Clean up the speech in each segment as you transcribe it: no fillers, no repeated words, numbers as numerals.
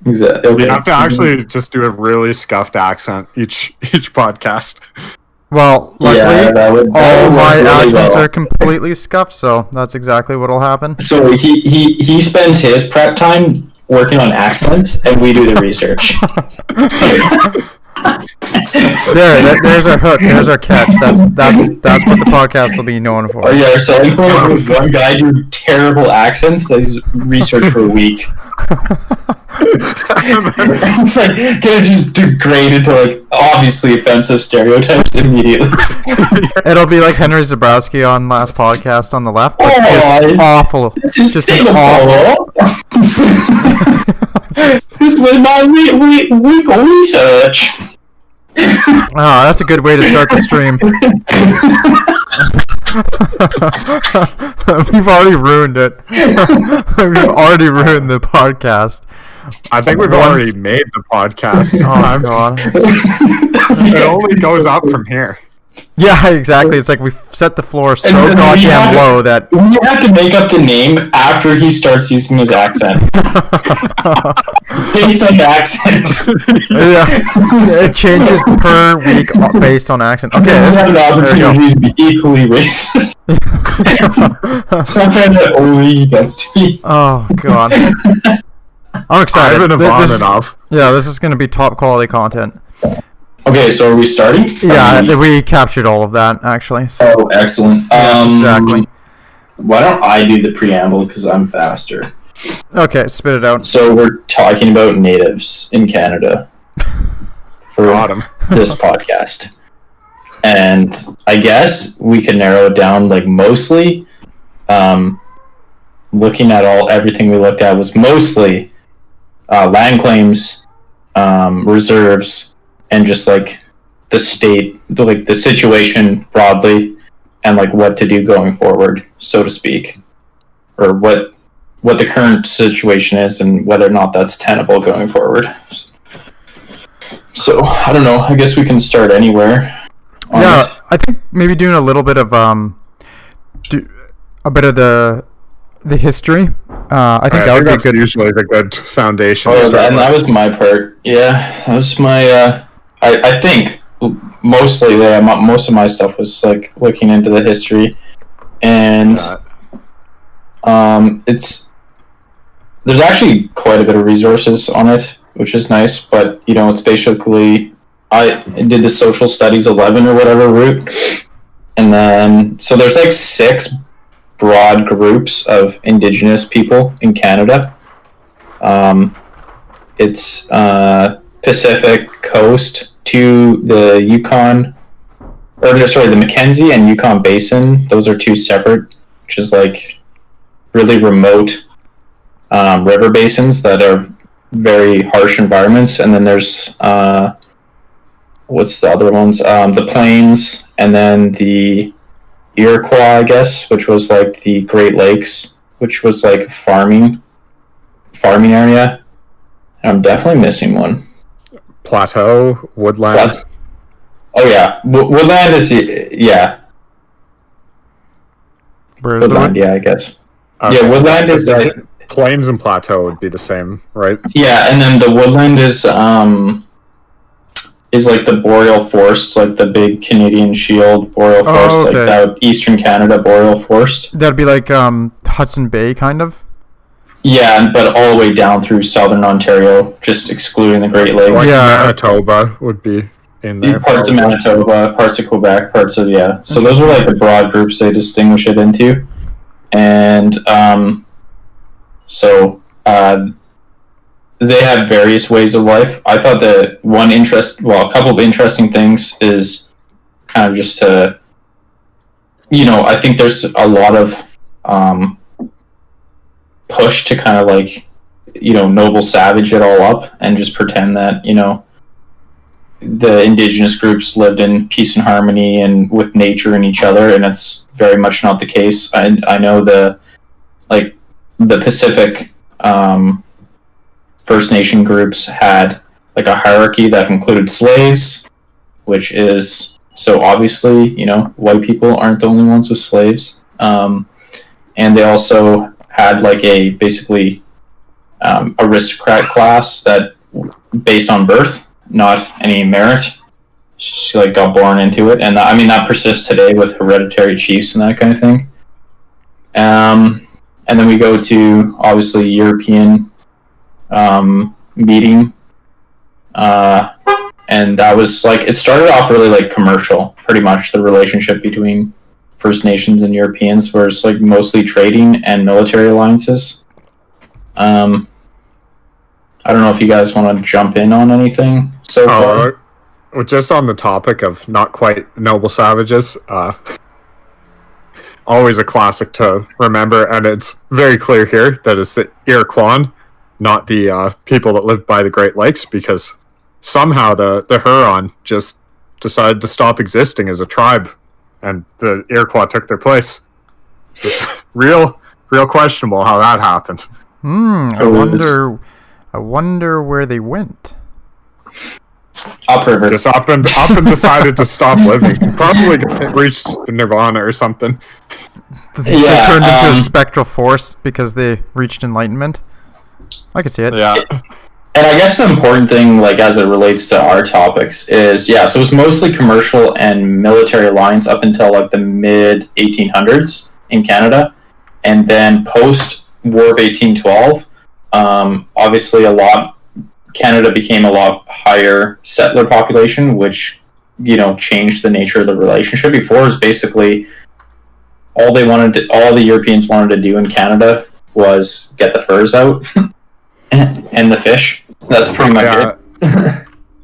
Exactly. Okay. You have to actually just do a really scuffed accent each podcast. Well, luckily, Yeah, that would all my work really accents well. are completely scuffed, so that's exactly what'll happen. So he spends his prep time working on accents, and we do the research. There's our hook. There's our catch. That's what the podcast will be known for. Oh yeah, our selling point is with one guy do terrible accents that he's researched for a week. It's like gonna just degrade into like obviously offensive stereotypes immediately. It'll be like Henry Zabrowski on last podcast on the left. Oh, It's awful. This is Just awful. This was my week research. Oh, that's a good way to start the stream. We've already ruined it. We've already ruined the podcast. I think we've already made the podcast. Oh god. It only goes up from here. Yeah, exactly. It's like we've set the floor so And goddamn low that we have to make up the name after he starts using his accent. Based on the accent. yeah, it changes per week based on accent. Okay, We have an opportunity to be equally racist. Sometimes that only gets to be. Oh god. I'm excited. I haven't evolved enough. Yeah, this is going to be top quality content. Okay, so are we starting? Yeah, we captured all of that actually. So. Oh, excellent. Exactly. Why don't I do the preamble because I'm faster? Okay, spit it out. So we're talking about natives in Canada for this podcast, and I guess we can narrow it down like mostly. Looking at everything we looked at was mostly land claims, reserves. And just like the state, like the situation broadly, and like what to do going forward, so to speak, or what the current situation is, and whether or not that's tenable going forward. So I don't know. I guess we can start anywhere. Yeah, I think maybe doing a little bit of the history. I think that would be that's good. usually the good foundation. Oh, and that was my part. Yeah, that was my. I think mostly most of my stuff was like looking into the history, and there's actually quite a bit of resources on it, which is nice. But it's basically I did the social studies 11 or whatever route, and then so there's like 6 broad groups of Indigenous people in Canada. It's Pacific Coast to the Yukon, the Mackenzie and Yukon Basin. Those are 2 separate, which is like really remote river basins that are very harsh environments. And then there's what's the other ones? The Plains, and then the Iroquois, I guess, which was like the Great Lakes, which was like farming area. I'm definitely missing one. Plateau, woodland. Oh yeah, woodland is yeah. Woodland, yeah, I guess. Okay. Yeah, woodland is like Plains and plateau would be the same, right? yeah, and then the woodland is like the boreal forest, like the big Canadian Shield boreal forest, okay. like that Eastern Canada boreal forest. That'd be like Hudson Bay, kind of. Yeah, but all the way down through southern Ontario, just excluding the Great Lakes. Like Yeah. Manitoba would be in there. Parts of Manitoba, parts of Quebec, parts of So those are like the broad groups they distinguish it into, and they have various ways of life. I thought that a couple of interesting things is kind of just to, I think there's a lot of push to kind of like, noble savage it all up and just pretend that, the Indigenous groups lived in peace and harmony and with nature and each other, and it's very much not the case. I know the Pacific First Nation groups had like a hierarchy that included slaves, which is so obviously, white people aren't the only ones with slaves. And they also had like a basically aristocrat class that based on birth, not any merit. She like got born into it, and I mean that persists today with hereditary chiefs and that kind of thing. And then we go to obviously European meeting, and that was like it started off really like commercial, pretty much the relationship between First Nations and Europeans, where it's like mostly trading and military alliances. I don't know if you guys want to jump in on anything so far. Just on the topic of not quite noble savages, always a classic to remember, and it's very clear here that it's the Iroquois, not the people that lived by the Great Lakes, because somehow the Huron just decided to stop existing as a tribe, and the Iroquois took their place. It's real questionable how that happened. I wonder where they went. Upriver. Just up and decided to stop living. Probably reached Nirvana or something. They turned into a spectral force because they reached enlightenment. I could see it. Yeah. And I guess the important thing, like as it relates to our topics, is so it was mostly commercial and military alliance up until like the mid 1800s in Canada, and then post War of 1812, obviously Canada became a lot higher settler population, which changed the nature of the relationship. Before it was basically all the Europeans wanted to do in Canada was get the furs out and the fish. That's pretty much it.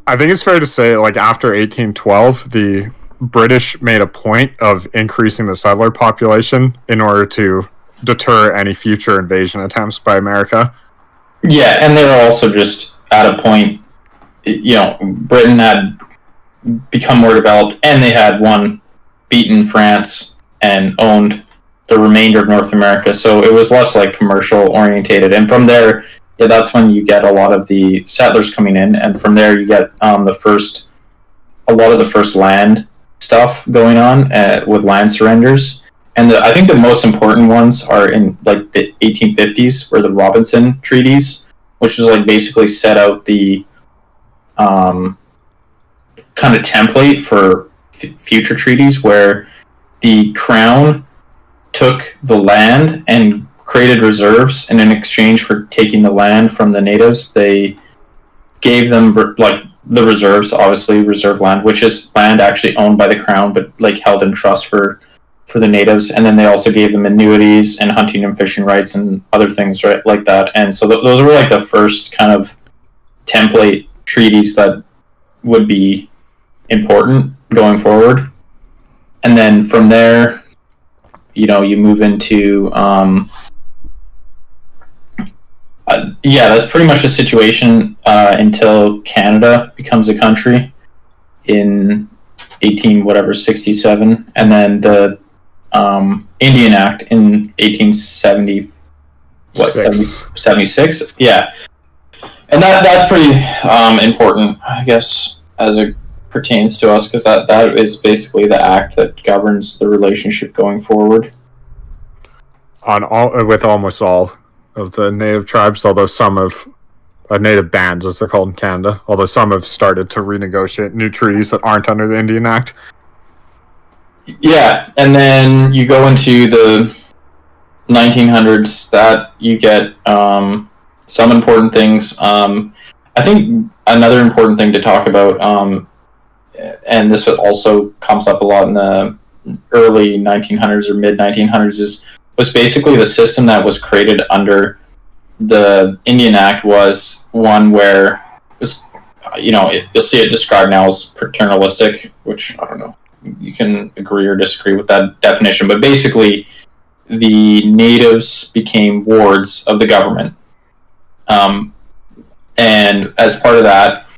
I think it's fair to say, like after 1812, the British made a point of increasing the settler population in order to deter any future invasion attempts by America. Yeah, and they were also just at a point, Britain had become more developed, and they had beaten France and owned the remainder of North America, so it was less like commercial orientated. And from there, that's when you get a lot of the settlers coming in, and from there you get a lot of the first land stuff going on with land surrenders. And I think the most important ones are in like the 1850s, where the Robinson treaties, which was like basically set out the kind of template for future treaties, where the crown took the land and created reserves, and in exchange for taking the land from the natives, they gave them like the reserves, obviously reserve land, which is land actually owned by the crown but like held in trust for the natives, and then they also gave them annuities and hunting and fishing rights and other things, right, like that. And so those were like the first kind of template treaties that would be important going forward. And then from there, you move into that's pretty much the situation until Canada becomes a country in 67, and then the Indian Act in 76. Yeah, and that's pretty important, I guess, as it pertains to us, because that is basically the act that governs the relationship going forward. With almost all of the native tribes, although some of native bands, as they're called in Canada, although some have started to renegotiate new treaties that aren't under the Indian Act. Yeah, and then you go into the 1900s, that you get some important things. I think another important thing to talk about, and this also comes up a lot in the early 1900s or mid 1900s, was basically the system that was created under the Indian Act was one where it was, you'll see it described now as paternalistic, which I don't know. You can agree or disagree with that definition, but basically the natives became wards of the government. And as part of that,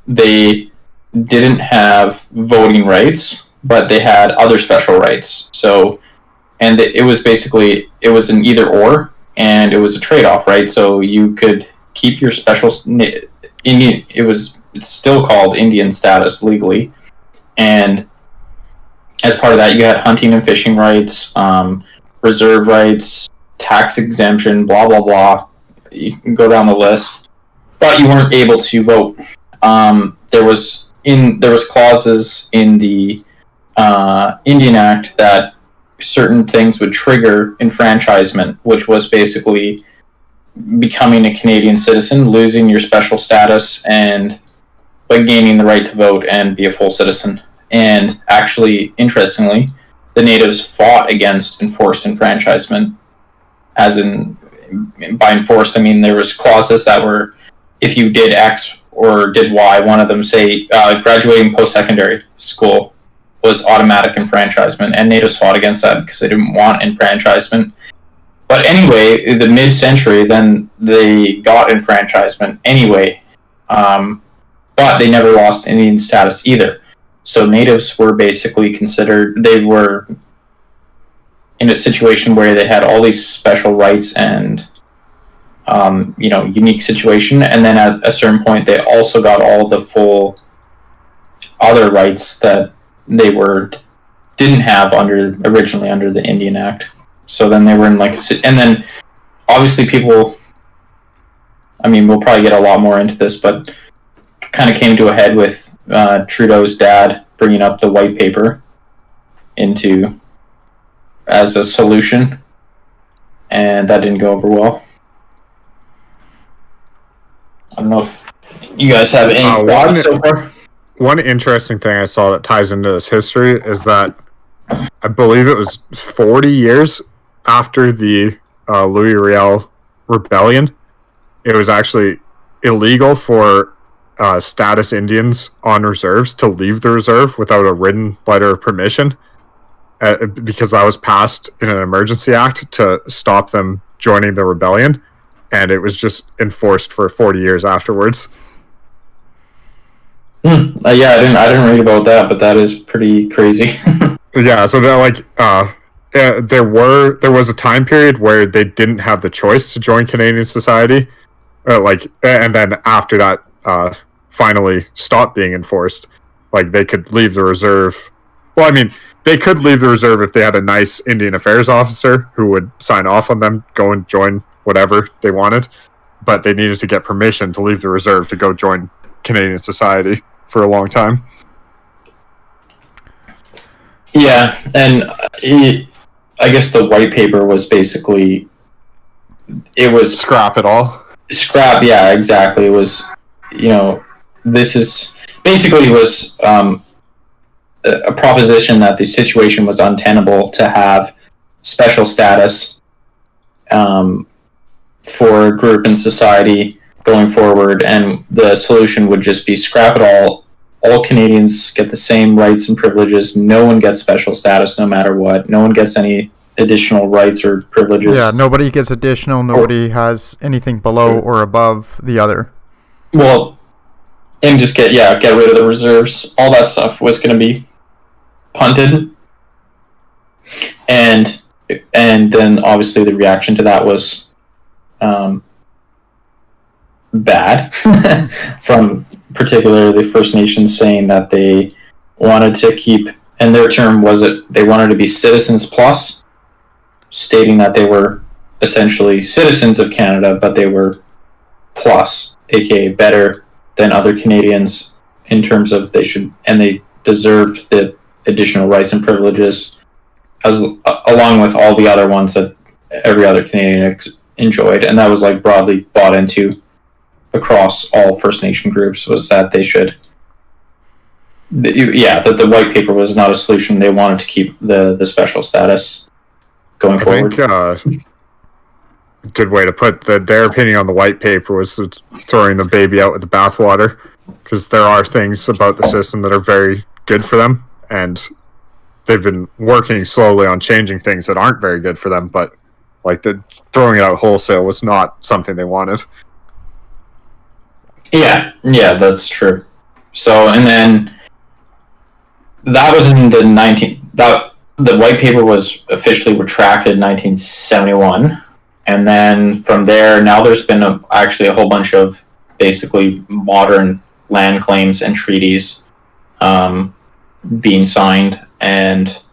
they didn't have voting rights, but they had other special rights. So, and it was an either or, and it was a trade-off, right? So you could keep your special Indian, it's still called Indian status legally, and as part of that, you had hunting and fishing rights, reserve rights, tax exemption, blah, blah, blah. you can go down the list, but you weren't able to vote. There was clauses in the Indian Act that certain things would trigger enfranchisement, which was basically becoming a Canadian citizen, losing your special status, and but gaining the right to vote and be a full citizen. And actually, interestingly, the natives fought against enforced enfranchisement. As in, by enforced, I mean there was clauses that were, if you did X or did Y, one of them, say, graduating post-secondary school was automatic enfranchisement, and natives fought against that because they didn't want enfranchisement. But anyway, the mid-century, then they got enfranchisement anyway, but they never lost Indian status either. So natives were basically considered, they were in a situation where they had all these special rights and, unique situation. And then at a certain point, they also got all the full other rights that they didn't have originally under the Indian Act. So then they were in and then obviously people, I mean, we'll probably get a lot more into this, but kind of came to a head with Trudeau's dad bringing up the white paper as a solution, and that didn't go over well. I don't know if you guys have any thoughts so far. One interesting thing I saw that ties into this history is that I believe it was 40 years after the Louis Riel Rebellion, it was actually illegal for status Indians on reserves to leave the reserve without a written letter of permission, because that was passed in an emergency act to stop them joining the rebellion, and it was just enforced for 40 years afterwards. Yeah, I didn't read about that, but that is pretty crazy. Yeah, so there was a time period where they didn't have the choice to join Canadian society, and then after that finally stopped being enforced. Like, they could leave the reserve. Well, I mean, they could leave the reserve if they had a nice Indian Affairs officer who would sign off on them, go and join whatever they wanted, but they needed to get permission to leave the reserve to go join Canadian society for a long time. Yeah, and I guess the white paper was basically, it was scrap it all. Scrap, yeah, exactly. It was, this is basically was a proposition that the situation was untenable to have special status for a group in society going forward, and the solution would just be scrap it all. All Canadians get the same rights and privileges. No one gets special status no matter what. No one gets any additional rights or privileges. Yeah, nobody gets additional. Nobody has anything below or above the other. Well, and just get rid of the reserves. All that stuff was going to be punted. And then obviously the reaction to that was bad from particularly the First Nations, saying that they wanted to keep, and their term was they wanted to be citizens plus, stating that they were essentially citizens of Canada, but they were plus, aka better than other Canadians in terms of they deserved the additional rights and privileges along with all the other ones that every other Canadian enjoyed. And that was broadly bought into across all First Nation groups, was that they should, that the white paper was not a solution. They wanted to keep the special status going forward. I think a good way to put their opinion on the white paper was throwing the baby out with the bathwater, because there are things about the system that are very good for them, and they've been working slowly on changing things that aren't very good for them, but throwing it out wholesale was not something they wanted. Yeah, that's true. So, and then that was in the white paper was officially retracted in 1971. And then from there, now there's been actually a whole bunch of basically modern land claims and treaties being signed, and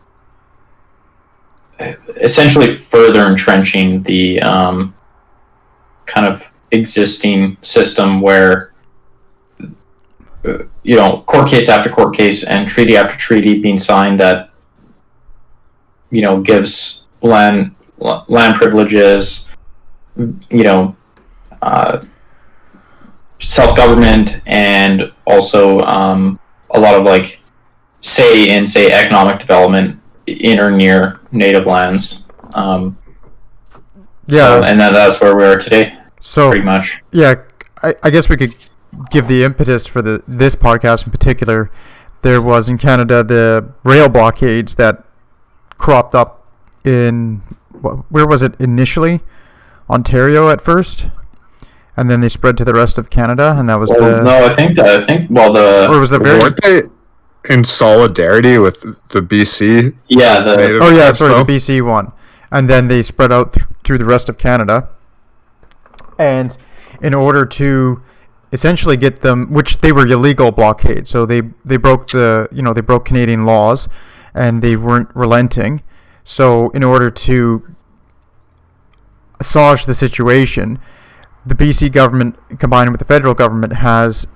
essentially further entrenching the kind of existing system where, court case after court case and treaty after treaty being signed that, gives land privileges, self-government, and also a lot of say economic development in or near native lands. And that's where we are today. So pretty much. Yeah, I guess we could give the impetus for this podcast in particular. There was in Canada the rail blockades that cropped up in, where was it initially? Ontario at first, and then they spread to the rest of Canada, and that was or was the weren't they in solidarity with the BC? Yeah, the BC one, and then they spread out through the rest of Canada, and in order to essentially get them, which they were illegal blockades, so they broke they broke Canadian laws, and they weren't relenting. So in order to assuage the situation, the BC government, combined with the federal government, has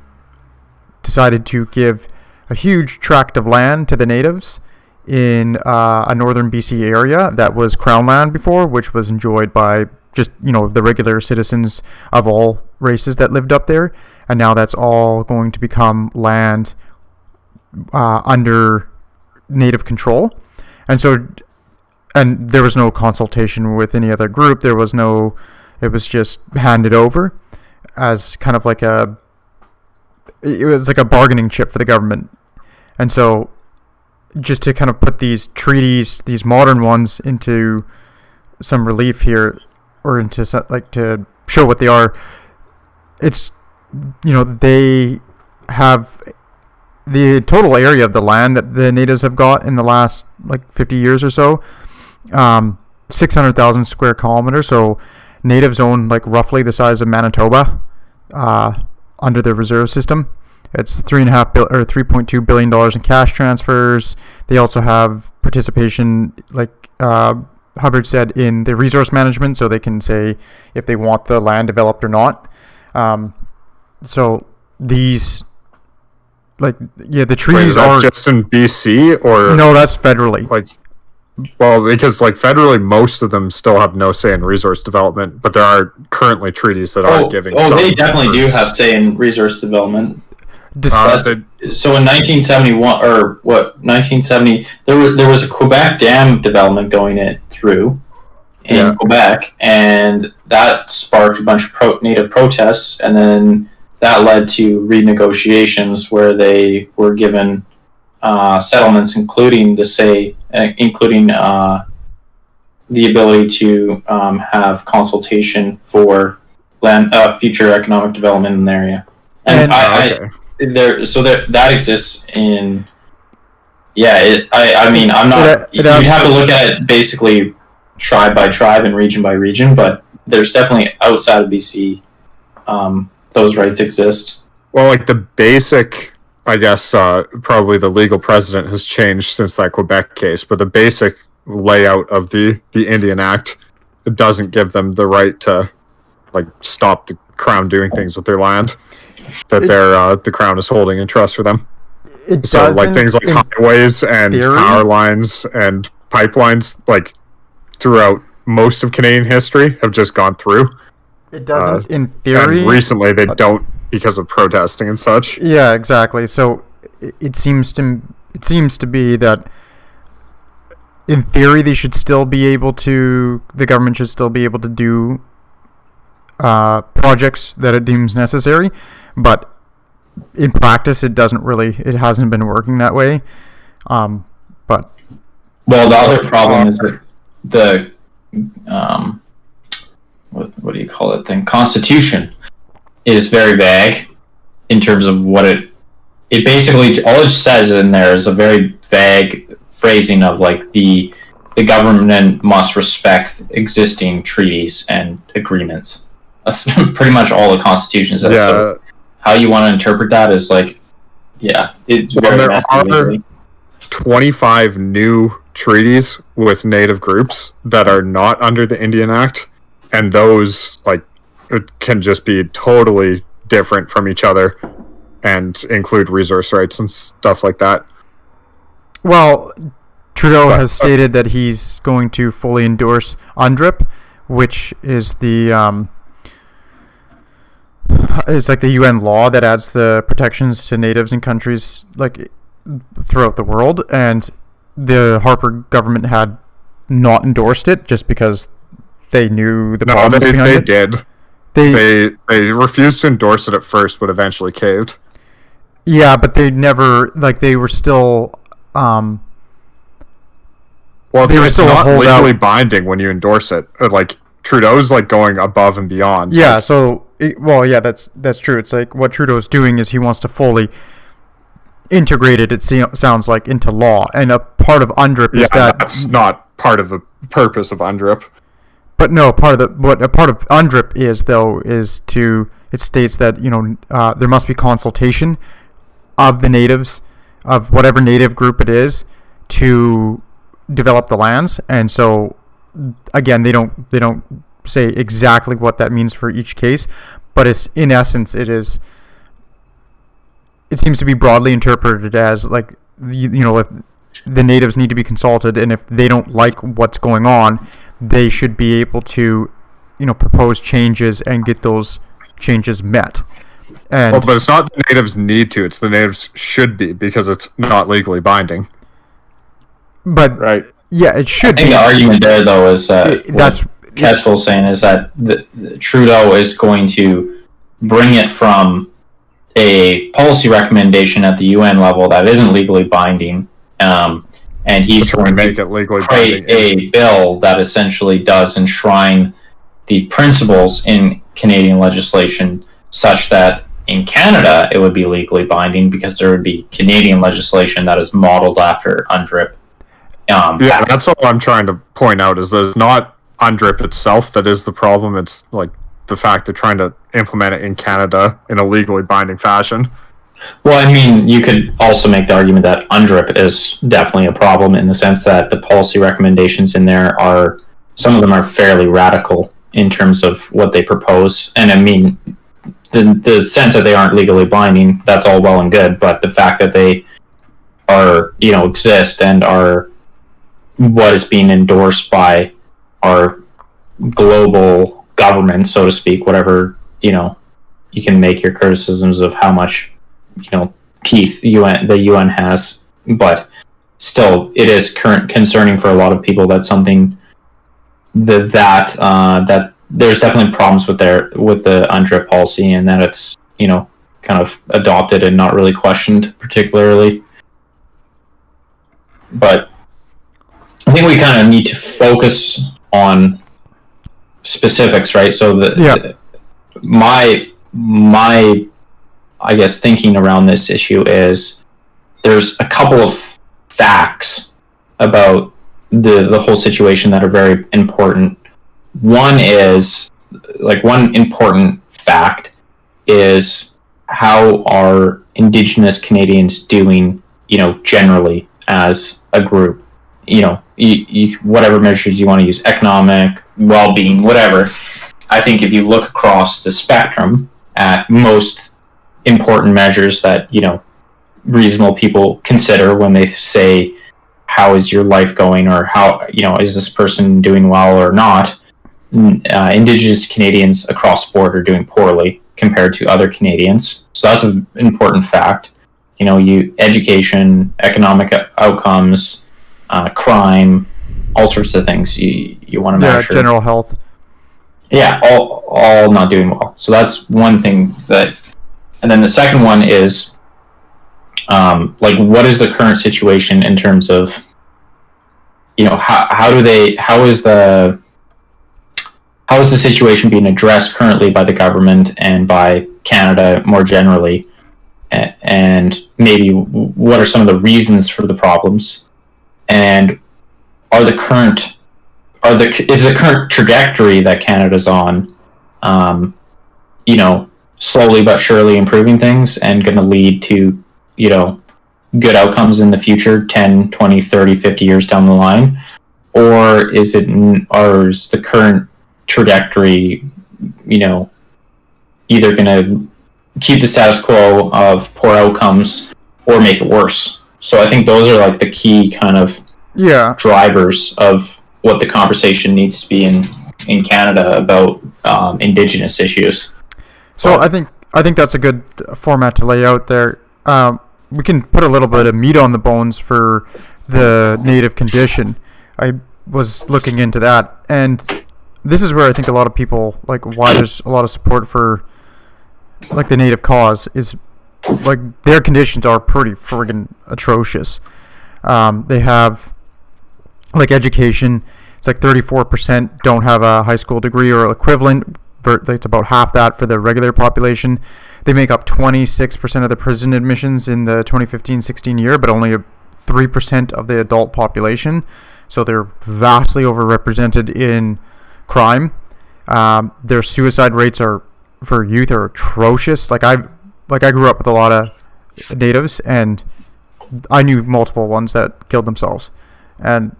decided to give a huge tract of land to the natives in a northern BC area that was crown land before, which was enjoyed by just the regular citizens of all races that lived up there, and now that's all going to become land under native control. And there was no consultation with any other group. It was just handed over as kind of it was like a bargaining chip for the government. And so just to kind of put these treaties, these modern ones, into some relief here, or into to show what they are, it's, they have the total area of the land that the natives have got in the last 50 years or so, 600,000 square kilometers. So natives own roughly the size of Manitoba under the reserve system. It's $3.2 billion in cash transfers. They also have participation, Hubbard said, in the resource management, so they can say if they want the land developed or not. So these, the trees are just in BC, or no, that's federally. Because federally, most of them still have no say in resource development, but there are currently treaties that are giving. They definitely do have say in resource development. So in 1971, or 1970, there was a Quebec dam development going through in Quebec, and that sparked a bunch of native protests, and then that led to renegotiations where they were given settlements, including the ability to have consultation for land future economic development in the area. And that exists in. I'm not. You'd have to look at it basically tribe by tribe and region by region, but there's definitely outside of BC, those rights exist. Well, the basic, I guess, probably the legal precedent has changed since that Quebec case, but the basic layout of the Indian Act, it doesn't give them the right to stop the Crown doing things with their land that the Crown is holding in trust for them. So things like highways and power lines and pipelines, throughout most of Canadian history, have just gone through. It doesn't in theory. And recently they don't, because of protesting and such. Yeah, exactly. So it seems to be that in theory they should still be able to. The government should still be able to do projects that it deems necessary, but in practice it hasn't been working that way. But the other problem is that the what do you call it? The Constitution is very vague in terms of what it basically, all it says in there is a very vague phrasing of the government must respect existing treaties and agreements. That's pretty much all the Constitution says. Yeah. So how you want to interpret that is it's very there messy. Are 25 new treaties with native groups that are not under the Indian Act, and those it can just be totally different from each other and include resource rights and stuff like that. Well, Trudeau has stated that he's going to fully endorse UNDRIP, which is it's like the UN law that adds the protections to natives in countries like throughout the world, and the Harper government had not endorsed it just because they knew the problems behind it. They refused to endorse it at first, but eventually caved. Yeah, but they never, like, they were still well, it's not legally binding when you endorse it. Like, Trudeau's like going above and beyond. Yeah, that's true. It's like what Trudeau's doing is he wants to fully integrate it. It sounds like into law, and a part of UNDRIP is that that's not part of the purpose of UNDRIP. But no, a part of UNDRIP it states that there must be consultation of the natives, of whatever native group it is, to develop the lands. And so again, they don't say exactly what that means for each case, but it's, in essence, it seems to be broadly interpreted as like if the natives need to be consulted, and if they don't like what's going on, they should be able to propose changes and get those changes met. And but it's not the natives need to, it's the natives should be, because it's not legally binding. But right. Yeah, it should be. I think the argument there, though, is that that's Kestrel's saying is that Trudeau is going to bring it from a policy recommendation at the UN level that isn't legally binding, and he's going to make it legally create a bill that essentially does enshrine the principles in Canadian legislation such that in Canada it would be legally binding, because there would be Canadian legislation that is modeled after UNDRIP. That's all I'm trying to point out, is that it's not UNDRIP itself that is the problem. It's like the fact they're trying to implement it in Canada in a legally binding fashion. Well, I mean, you could also make the argument that UNDRIP is definitely a problem in the sense that the policy recommendations in there some of them are fairly radical in terms of what they propose. And I mean, the sense that they aren't legally binding, that's all well and good, but the fact that they are, exist and are what is being endorsed by our global government, so to speak, whatever, you can make your criticisms of how much, teeth the UN has, but still, it is concerning for a lot of people. That's something that there's definitely problems with the UNDRIP policy, and that it's, kind of adopted and not really questioned particularly. But I think we kind of need to focus on specifics, right? So my I guess thinking around this issue is there's a couple of facts about the whole situation that are very important. One important fact is how are Indigenous Canadians doing, generally as a group. Whatever measures you want to use, economic, well-being, whatever. I think if you look across the spectrum at most important measures that, reasonable people consider when they say, how is your life going, or how, is this person doing well or not, Indigenous Canadians across the board are doing poorly compared to other Canadians. So that's an important fact. Education, economic outcomes, crime, all sorts of things you want to measure. General health. Yeah, all not doing well. So that's one thing and then the second one is, what is the current situation in terms of, how is the situation being addressed currently by the government and by Canada more generally, and maybe what are some of the reasons for the problems, and is the current trajectory that Canada's on, slowly but surely improving things and going to lead to, good outcomes in the future, 10, 20, 30, 50 years down the line? Or is the current trajectory, either going to keep the status quo of poor outcomes or make it worse. So I think those are like the key kind of drivers of what the conversation needs to be in Canada about Indigenous issues. So I think that's a good format to lay out there. We can put a little bit of meat on the bones for the native condition. I was looking into that, and this is where I think a lot of people, like, why there's a lot of support for, like, the native cause is, like, their conditions are pretty friggin' atrocious. They have, like, education. It's like 34% don't have a high school degree or equivalent. It's about half that for the regular population. They make up 26% of the prison admissions in the 2015-16 year, but only 3% of the adult population. So they're vastly overrepresented in crime. Their suicide rates for youth are atrocious. I grew up with a lot of natives, and I knew multiple ones that killed themselves. And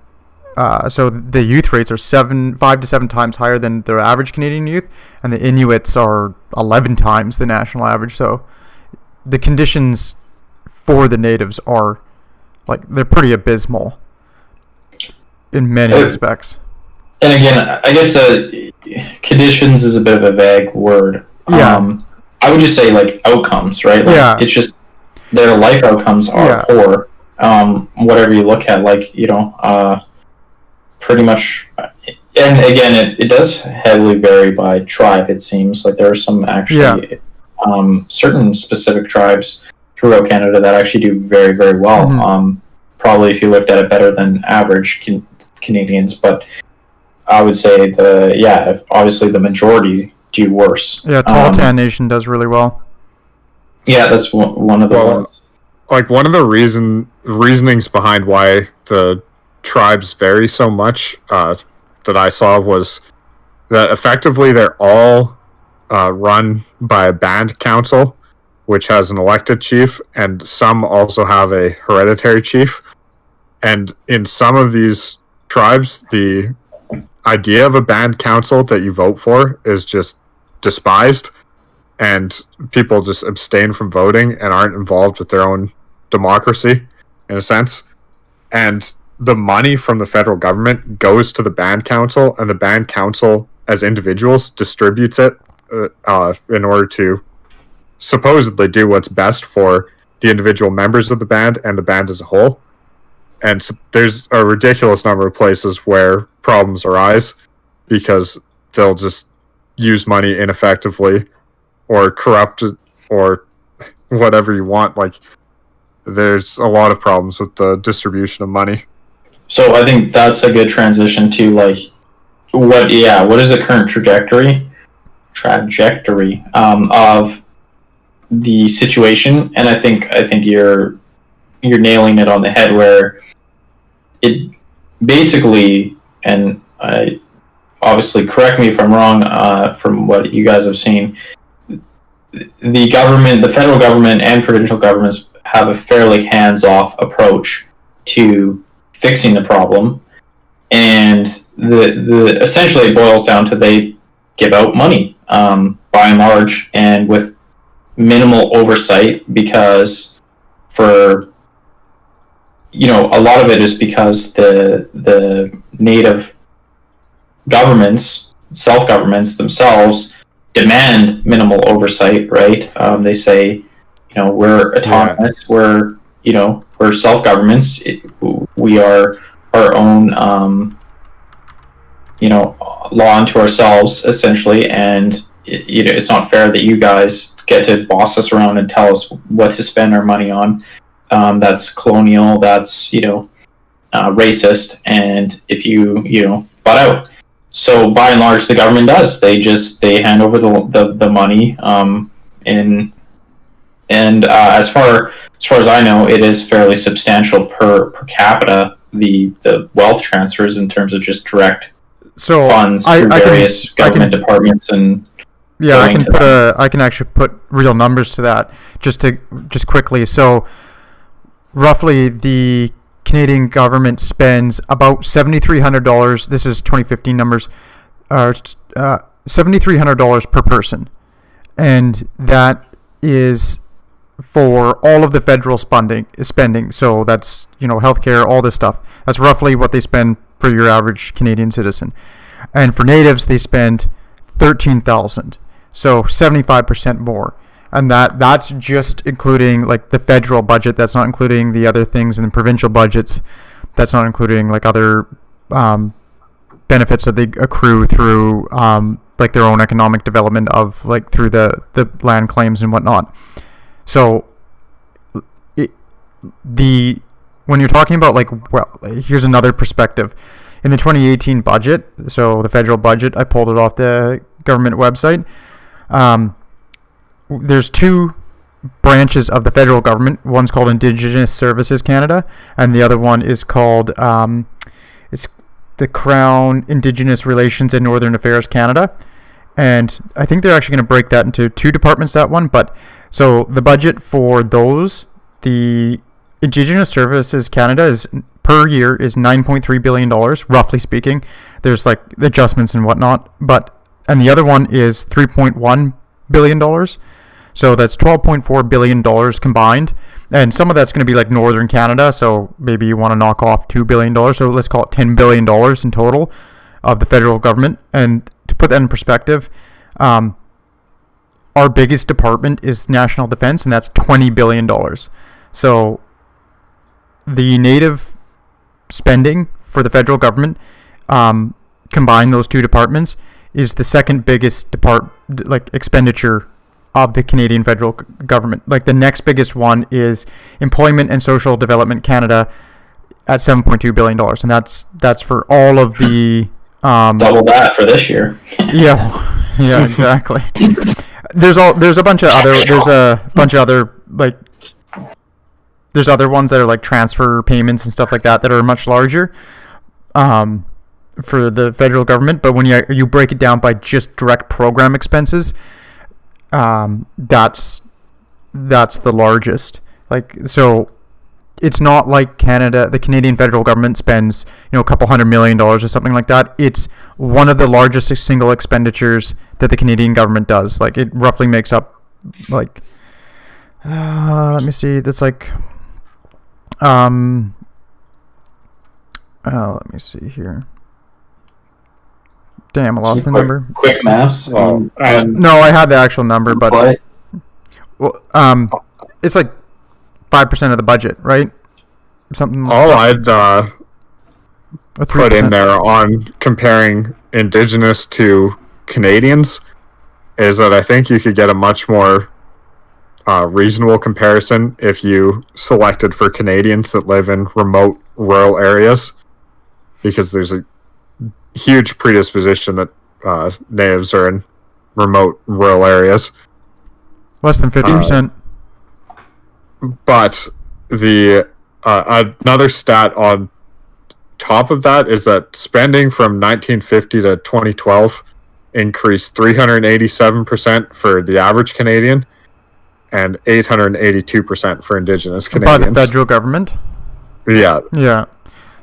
so the youth rates are 5 to 7 times higher than the average Canadian youth, and the Inuits are 11 times the national average. So the conditions for the natives are, like, they're pretty abysmal in many respects. And again, I guess conditions is a bit of a vague word. Yeah. I would just say, like, outcomes, right? Like, yeah. It's just their life outcomes are poor. Whatever you look at, like, pretty much. And again, it does heavily vary by tribe, it seems. Like, there are some actually certain specific tribes throughout Canada that actually do very, very well. Mm-hmm. Probably, if you looked at it, better than average Canadians, but I would say obviously the majority do worse. Yeah, Tahltan Nation does really well. Yeah, that's one of the ones. Like, one of the reasonings behind why the tribes vary so much that I saw was that effectively they're all run by a band council, which has an elected chief, and some also have a hereditary chief. And in some of these tribes, the idea of a band council that you vote for is just despised, and people just abstain from voting and aren't involved with their own democracy, in a sense. And the money from the federal government goes to the band council, and the band council, as individuals, distributes it in order to supposedly do what's best for the individual members of the band and the band as a whole. And so there's a ridiculous number of places where problems arise because they'll just use money ineffectively or corrupt it or whatever you want. Like, there's a lot of problems with the distribution of money. So I think that's a good transition to, like, what is the current trajectory of the situation. And I think you're nailing it on the head, where it basically, and obviously correct me if I'm wrong, from what you guys have seen, the government, the federal government and provincial governments have a fairly hands-off approach to fixing the problem, and the essentially it boils down to they give out money by and large, and with minimal oversight, because for a lot of it is because the native governments, self-governments themselves, demand minimal oversight, right? They say, we're autonomous, we're self-governments, we are our own, law unto ourselves, essentially, and it's not fair that you guys get to boss us around and tell us what to spend our money on. That's colonial, that's, racist, and if you butt out. So by and large, the government does. They hand over the money, and as far as I know, it is fairly substantial per capita, the wealth transfers in terms of just direct funds through various government departments. And I can actually put real numbers to that just quickly. So roughly the Canadian government spends about $7,300. This is 2015 numbers. $7,300 per person, and that is for all of the federal spending. So that's, healthcare, all this stuff. That's roughly what they spend for your average Canadian citizen. And for natives, they spend $13,000, so 75% more. And that's just including like the federal budget. That's not including the other things in the provincial budgets. That's not including like other benefits that they accrue through like their own economic development of like through the land claims and whatnot. So when you're talking about here's another perspective. In the 2018 budget, so the federal budget, I pulled it off the government website. There's two branches of the federal government. One's called Indigenous Services Canada, and the other one is called it's the Crown Indigenous Relations and Northern Affairs Canada. And I think they're actually going to break that into two departments, that one. But so the budget for those, the Indigenous Services Canada is per year is $9.3 billion, roughly speaking. There's like adjustments and whatnot, and the other one is $3.1 billion. So that's $12.4 billion combined. And some of that's going to be like Northern Canada, so maybe you want to knock off $2 billion. So let's call it $10 billion in total of the federal government. And to put that in perspective, our biggest department is national defense, and that's $20 billion. So the native spending for the federal government, combine those two departments, is the second biggest expenditure of the Canadian federal government. Like the next biggest one is Employment and Social Development Canada at $7.2 billion, and that's for all of the double that for this year. yeah, exactly. There's a bunch of other there's other ones that are like transfer payments and stuff like that are much larger for the federal government. But when you break it down by just direct program expenses, that's the largest. So it's not like the Canadian federal government spends a couple $100 million or something like that. It's one of the largest single expenditures that the Canadian government does. Like it roughly makes up let me see, that's like let me see here. Damn, I lost the number. Quick maths. No, I had the actual number, but it's like 5% of the budget, right? Something. All I'd put in there on comparing Indigenous to Canadians is that I think you could get a much more reasonable comparison if you selected for Canadians that live in remote rural areas, because there's a huge predisposition that natives are in remote rural areas. Less than 50%. But the another stat on top of that is that spending from 1950 to 2012 increased 387% for the average Canadian and 882% for Indigenous Canadians. By the federal government? Yeah. Yeah.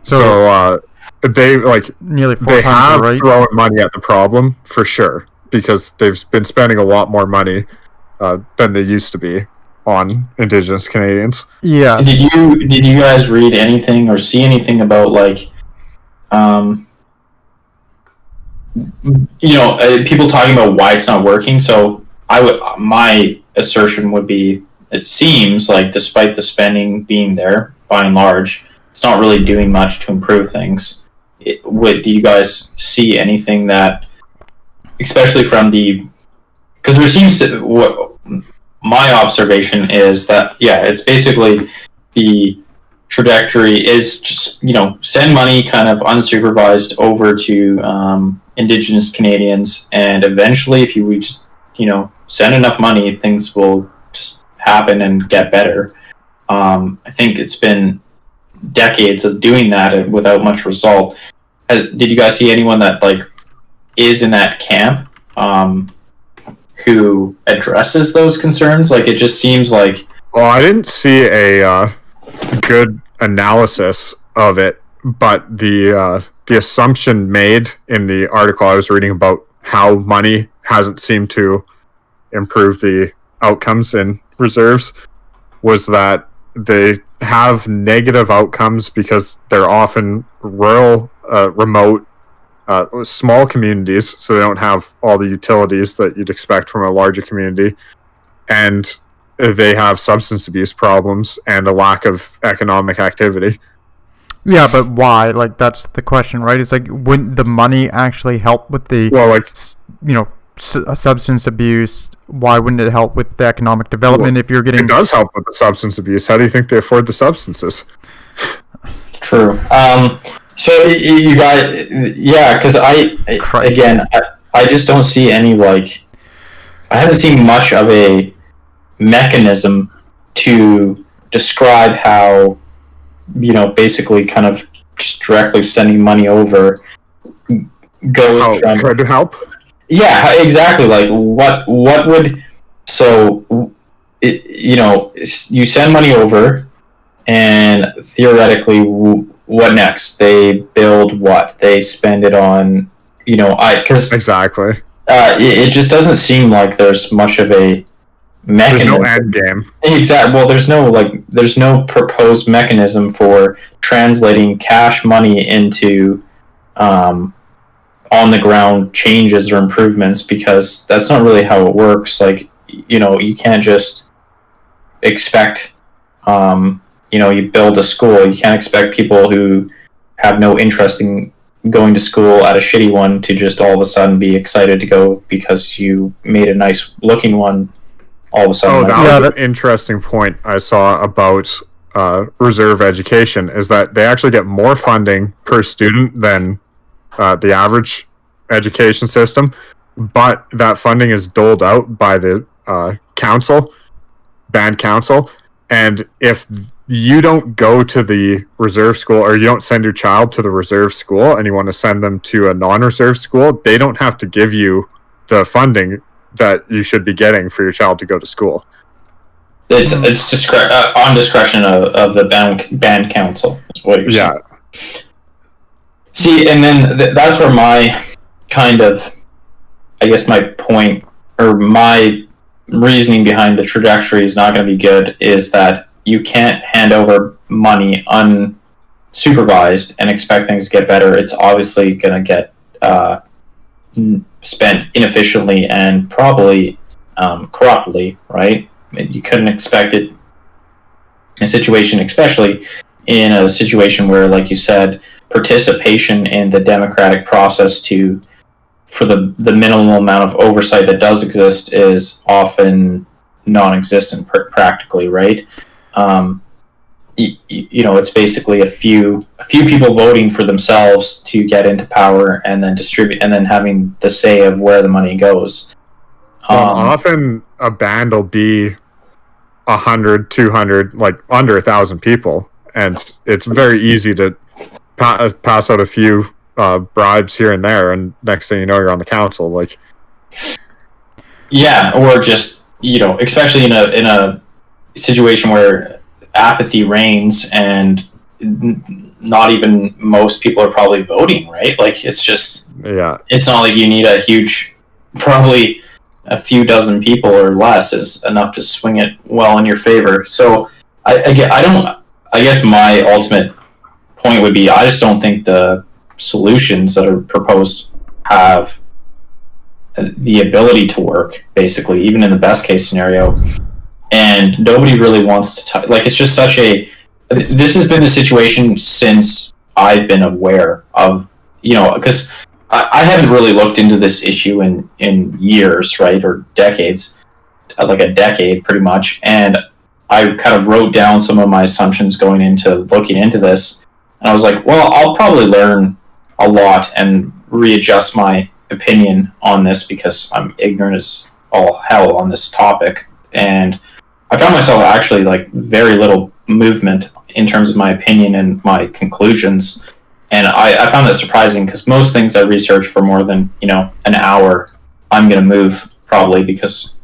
So they nearly four they times have the rate. thrown money at the problem for sure, because they've been spending a lot more money than they used to be on Indigenous Canadians. Yeah. Did you guys read anything or see anything about people talking about why it's not working? So my assertion would be, it seems like despite the spending being there by and large, it's not really doing much to improve things. Do you guys see anything that, especially from because there seems to, what my observation is that, it's basically the trajectory is just, send money kind of unsupervised over to Indigenous Canadians, and eventually if we just, send enough money, things will just happen and get better. I think it's been decades of doing that without much result. Did you guys see anyone that is in that camp who addresses those concerns? It just seems like... Well, I didn't see a good analysis of it, but the assumption made in the article I was reading about how money hasn't seemed to improve the outcomes in reserves was that they have negative outcomes because they're often rural, remote, small communities, so they don't have all the utilities that you'd expect from a larger community, and they have substance abuse problems and a lack of economic activity. Yeah, but why? Like, that's the question, right? It's like, wouldn't the money actually help with the, substance abuse? Why wouldn't it help with the economic development if you're getting... It does help with the substance abuse. How do you think they afford the substances? True. So you got... Yeah, because I just don't see any, like... I haven't seen much of a mechanism to describe how, basically kind of just directly sending money over goes try to help. Yeah, exactly. Like what would you send money over, and theoretically, what next? They build what? They spend it on, exactly. It just doesn't seem like there's much of a mechanism. There's no end game. Exactly. Well, there's no proposed mechanism for translating cash money into on the ground changes or improvements, because that's not really how it works. Like, you can't just expect you build a school, you can't expect people who have no interest in going to school at a shitty one to just all of a sudden be excited to go because you made a nice looking one all of a sudden. That was an interesting point I saw about reserve education, is that they actually get more funding per student than the average education system, but that funding is doled out by the band council, and if you don't go to the reserve school, or you don't send your child to the reserve school and you want to send them to a non-reserve school, they don't have to give you the funding that you should be getting for your child to go to school. It's on discretion of the band council, is what you're saying. See, and then that's where my kind of, I guess my point, or my reasoning behind the trajectory is not going to be good, is that you can't hand over money unsupervised and expect things to get better. It's obviously going to get spent inefficiently and probably corruptly, right? You couldn't expect it in a situation, especially in a situation where, like you said, participation in the democratic process for the minimal amount of oversight that does exist is often non-existent practically, right? It's basically a few people voting for themselves to get into power and then distribute, and then having the say of where the money goes. Often a band will be 100, 200, like under 1,000 people, and it's very easy to pass out a few bribes here and there, and next thing you know, you're on the council. Like, yeah, or just especially in a situation where apathy reigns and not even most people are probably voting, right? Like, it's just, it's not like you need a huge, probably a few dozen people or less is enough to swing it well in your favor. So I guess my ultimate point would be, I just don't think the solutions that are proposed have the ability to work, basically, even in the best case scenario. And nobody really wants to like, it's just such a, this has been the situation since I've been aware of, because I haven't really looked into this issue in years, right, or decades, like a decade pretty much, and I kind of wrote down some of my assumptions going into looking into this, and I was like, well, I'll probably learn a lot and readjust my opinion on this because I'm ignorant as all hell on this topic, and I found myself actually like very little movement in terms of my opinion and my conclusions. And I found that surprising, because most things I research for more than, an hour, I'm going to move probably because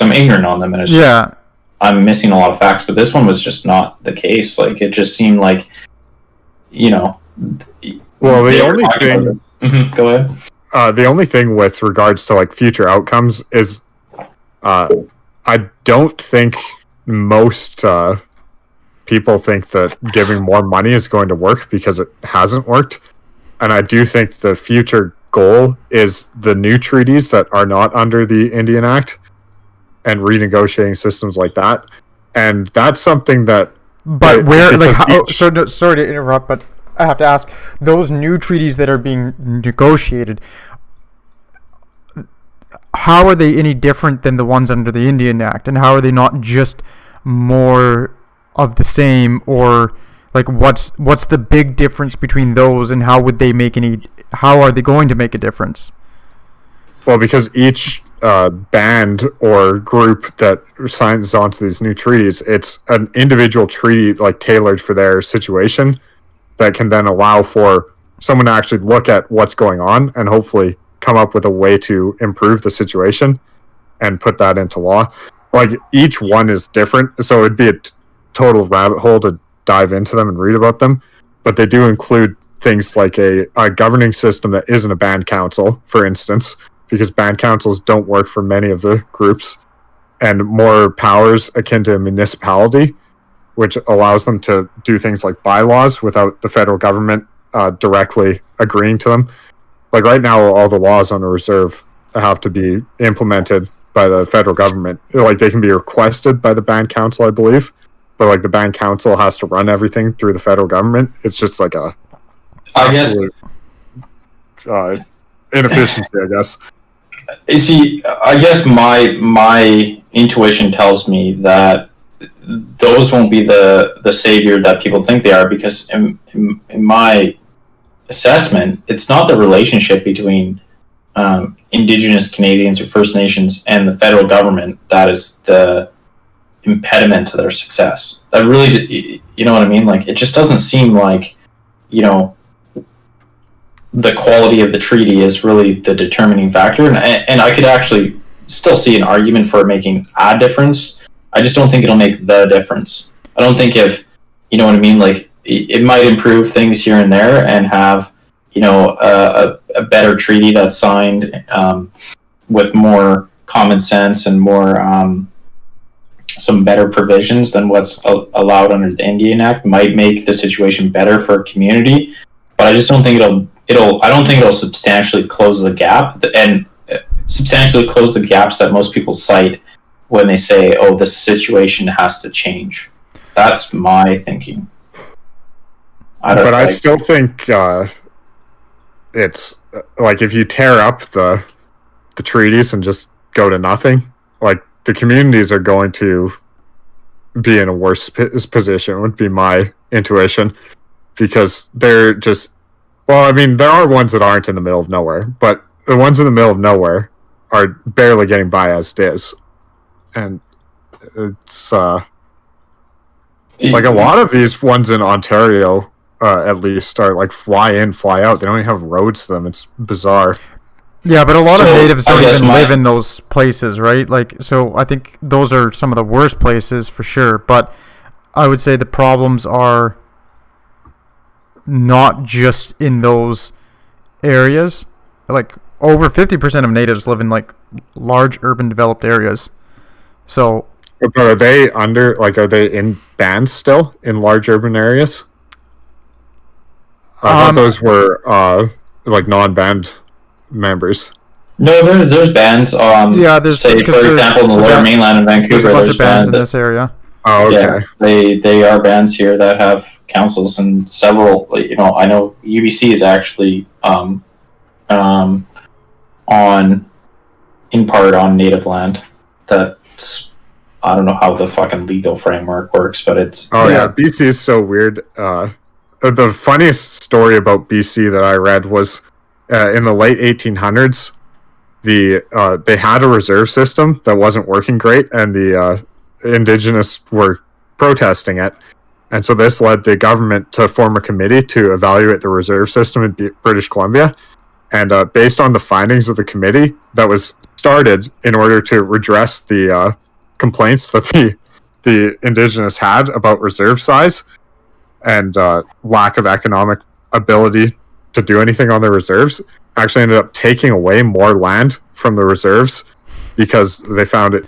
I'm ignorant on them, and it's just, I'm missing a lot of facts. But this one was just not the case. Like, it just seemed like, Well, the only thing... Go ahead. The only thing with regards to, like, future outcomes is I don't think most people think that giving more money is going to work because it hasn't worked. And I do think the future goal is the new treaties that are not under the Indian Act and renegotiating systems like that. And that's something that... But where, like, how, so no, sorry to interrupt, but I have to ask, those new treaties that are being negotiated, how are they any different than the ones under the Indian Act? And how are they not just more of the same? Or, like, what's the big difference between those, and how would they make how are they going to make a difference? Well, because each band or group that signs onto these new treaties, it's an individual treaty, like, tailored for their situation, that can then allow for someone to actually look at what's going on and hopefully come up with a way to improve the situation and put that into law. Like, each one is different, so it'd be a total rabbit hole to dive into them and read about them, but they do include things like a governing system that isn't a band council, for instance, because band councils don't work for many of the groups, and more powers akin to a municipality, which allows them to do things like bylaws without the federal government directly agreeing to them. Like, right now, all the laws on the reserve have to be implemented by the federal government. Like, they can be requested by the band council, I believe, but, like, the band council has to run everything through the federal government. It's just like a absolute inefficiency, I guess. You see, I guess my intuition tells me that those won't be the savior that people think they are, because in my assessment, it's not the relationship between Indigenous Canadians or First Nations and the federal government that is the impediment to their success. That really, you know what I mean? Like, it just doesn't seem like, you know, the quality of the treaty is really the determining factor. And I could actually still see an argument for making a difference. I just don't think it'll make the difference. I don't think if, you know what I mean, like, it might improve things here and there and have, you know, a better treaty that's signed with more common sense and more some better provisions than what's allowed under the Indian Act might make the situation better for a community. But I just don't think I don't think it'll substantially close the gap, and substantially close the gaps that most people cite when they say, oh, this situation has to change. That's my thinking. I still think it's like, if you tear up the treaties and just go to nothing, like, the communities are going to be in a worse position, would be my intuition, because they're just, well, I mean, there are ones that aren't in the middle of nowhere, but the ones in the middle of nowhere are barely getting by as it is. And it's like, a lot of these ones in Ontario, at least, are like fly in, fly out. They don't even have roads to them. It's bizarre. Yeah, but a lot of natives don't even live in those places, right? Like, so I think those are some of the worst places for sure. But I would say the problems are not just in those areas. Like, over 50% of natives live in, like, large urban developed areas. So, but are they are they in bands still in large urban areas? I thought those were like non-band members. No, there's bands. Yeah, there's, say, for example, in the Lower Mainland in Vancouver, there's a bunch of bands in this area. Oh, okay. Yeah, they are bands here that have councils, and several. You know, I know UBC is actually in part on native land. That's, I don't know how the fucking legal framework works, but it's... Oh, yeah, BC is so weird. The funniest story about BC that I read was in the late 1800s, they had a reserve system that wasn't working great, and the Indigenous were protesting it. And so this led the government to form a committee to evaluate the reserve system in British Columbia. And based on the findings of the committee that was started in order to redress the complaints that the Indigenous had about reserve size and lack of economic ability to do anything on their reserves, actually ended up taking away more land from the reserves because they found it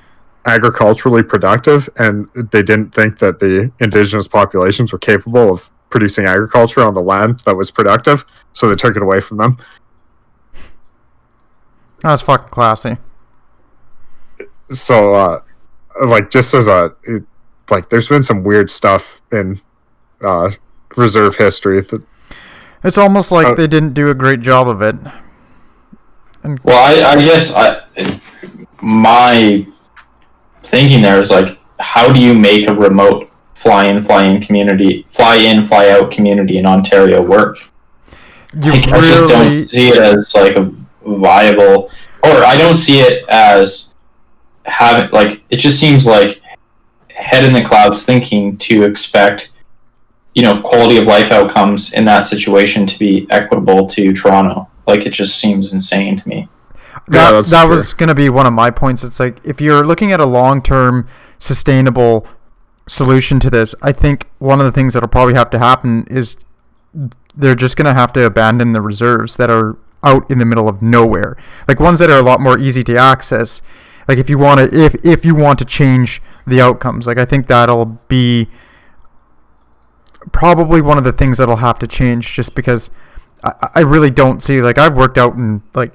agriculturally productive, and they didn't think that the indigenous populations were capable of producing agriculture on the land that was productive, so they took it away from them. That's fucking classy. So, like, just as there's been some weird stuff in reserve history. It's almost like they didn't do a great job of it. And well, I guess my thinking there is like, how do you make a remote fly in, fly out community in Ontario work? I just don't see it as like a viable, or I don't see it as having, like, it just seems like head in the clouds thinking to expect, quality of life outcomes in that situation to be equitable to Toronto. Like, it just seems insane to me. That was going to be one of my points. It's like, if you're looking at a long-term sustainable solution to this, I think one of the things that'll probably have to happen is they're just going to have to abandon the reserves that are out in the middle of nowhere, like ones that are a lot more easy to access. Like, if you want to change the outcomes, like, I think that'll be probably one of the things that'll have to change, just because I really don't see, like, I've worked out in like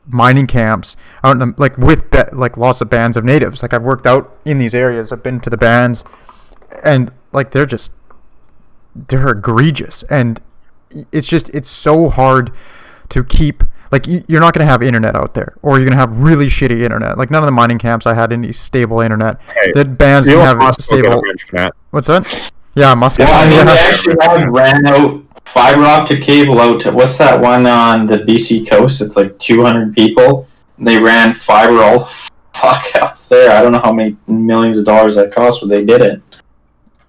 mining camps out in like with like lots of bands of natives. Like, I've worked out in these areas, I've been to the bands, and like they're egregious, and it's so hard to keep, like, you're not going to have internet out there, or you're going to have really shitty internet. Like, none of the mining camps I had any stable internet. The bands didn't have stable internet. What's that? Yeah, Muscat. Well, I mean, they actually ran out fiber optic cable out to, what's that one on the BC coast? It's like 200 people. They ran fiber all the fuck out there. I don't know how many millions of dollars that cost, but they did it.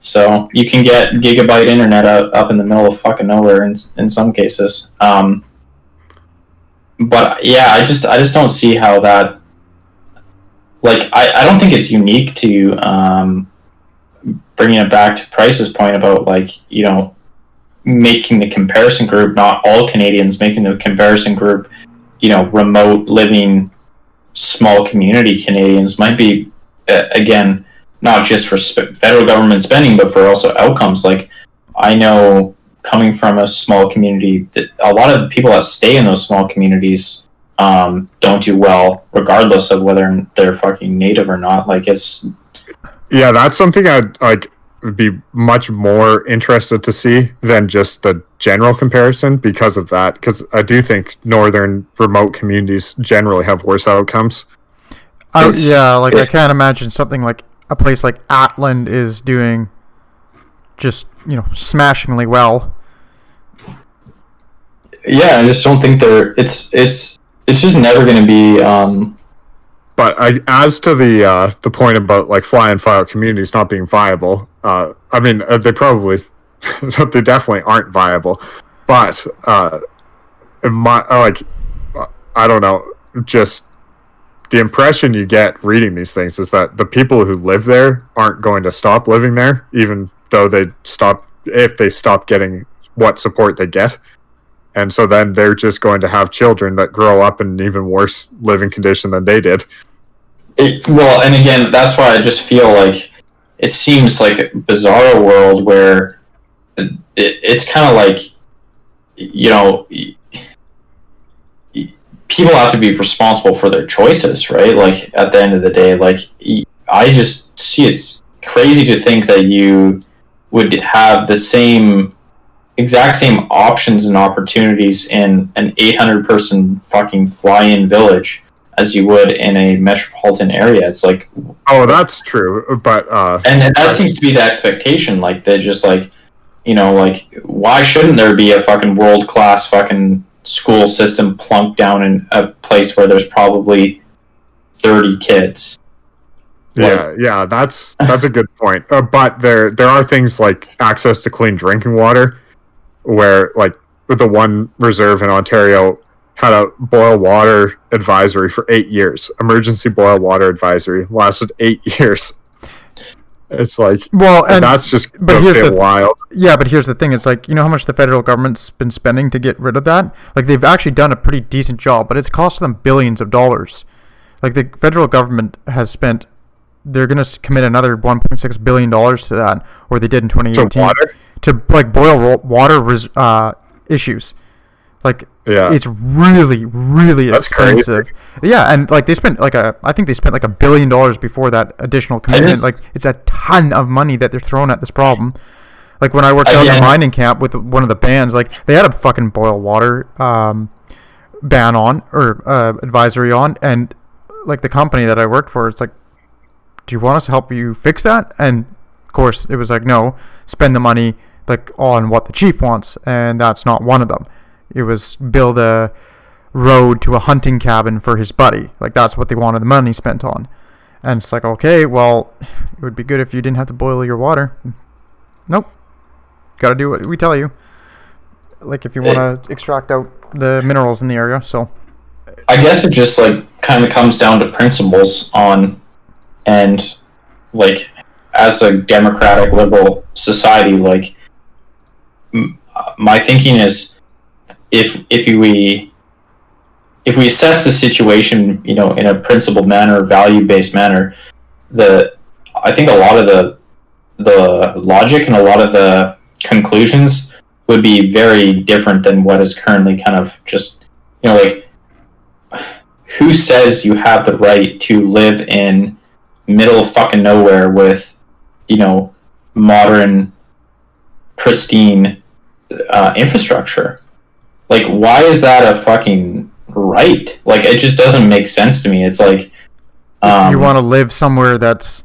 So you can get gigabyte internet up in the middle of fucking nowhere in some cases. But yeah, I just don't see how that, like, I don't think it's unique to bringing it back to Price's point about, like, making the comparison group, not all Canadians, making the comparison group, remote living, small community Canadians might be, again, not just for federal government spending, but for also outcomes. Like, I know, coming from a small community, that a lot of the people that stay in those small communities don't do well, regardless of whether they're fucking native or not. Like, it's... Yeah, that's something I'd would be much more interested to see than just the general comparison because of that. Because I do think northern remote communities generally have worse outcomes. I can't imagine something like a place like Atland is doing just, smashingly well. Yeah, I just don't think it's just never going to be... But as to the point about, like, fly in, fly out communities not being viable, I mean, they definitely aren't viable. But I don't know, just the impression you get reading these things is that the people who live there aren't going to stop living there, even though if they stop getting what support they get. And so then they're just going to have children that grow up in an even worse living condition than they did. Well, and again, that's why I just feel like it seems like a bizarre world where it's kind of like, people have to be responsible for their choices, right? Like, at the end of the day, like, I just see it's crazy to think that you would have the exact same options and opportunities in an 800-person fucking fly-in village as you would in a metropolitan area. It's like... Oh, that's true, but... and that seems to be the expectation. Like, they're just like, like, why shouldn't there be a fucking world-class fucking school system plunked down in a place where there's probably 30 kids? Yeah, that's a good point. But there are things like access to clean drinking water, where, like, the one reserve in Ontario had a boil water advisory for 8 years. Emergency boil water advisory lasted 8 years. It's like, well, and that's just wild. Yeah, but here's the thing. It's like, how much the federal government's been spending to get rid of that? Like, they've actually done a pretty decent job, but it's cost them billions of dollars. Like, the federal government has spent they're gonna commit another $1.6 billion to that, or they did in 2018, To water? to like boil water issues. Like, Yeah. it's really, really That's expensive. crazy. Yeah, and like I think they spent like $1 billion before that additional commitment. Like, it's a ton of money that they're throwing at this problem. Like, when I worked out in a mining camp with one of the bands, like, they had a fucking boil water ban on, or advisory on, and like the company that I worked for, it's like, do you want us to help you fix that? And of course it was like, no, spend the money like on what the chief wants, and that's not one of them. It was build a road to a hunting cabin for his buddy. Like, that's what they wanted the money spent on. And it's like, okay, well, it would be good if you didn't have to boil your water. Nope, gotta do what we tell you, like if you want to extract out the minerals in the area. So I guess it just like kind of comes down to principles on, and like as a democratic liberal society, like my thinking is if we assess the situation, you know, in a principled manner, value-based manner, I think a lot of the logic and a lot of the conclusions would be very different than what is currently kind of just, you know, like, who says you have the right to live in middle of fucking nowhere with, you know, modern, pristine infrastructure? Like, why is that a fucking right? Like, it just doesn't make sense to me. It's like, you want to live somewhere that's,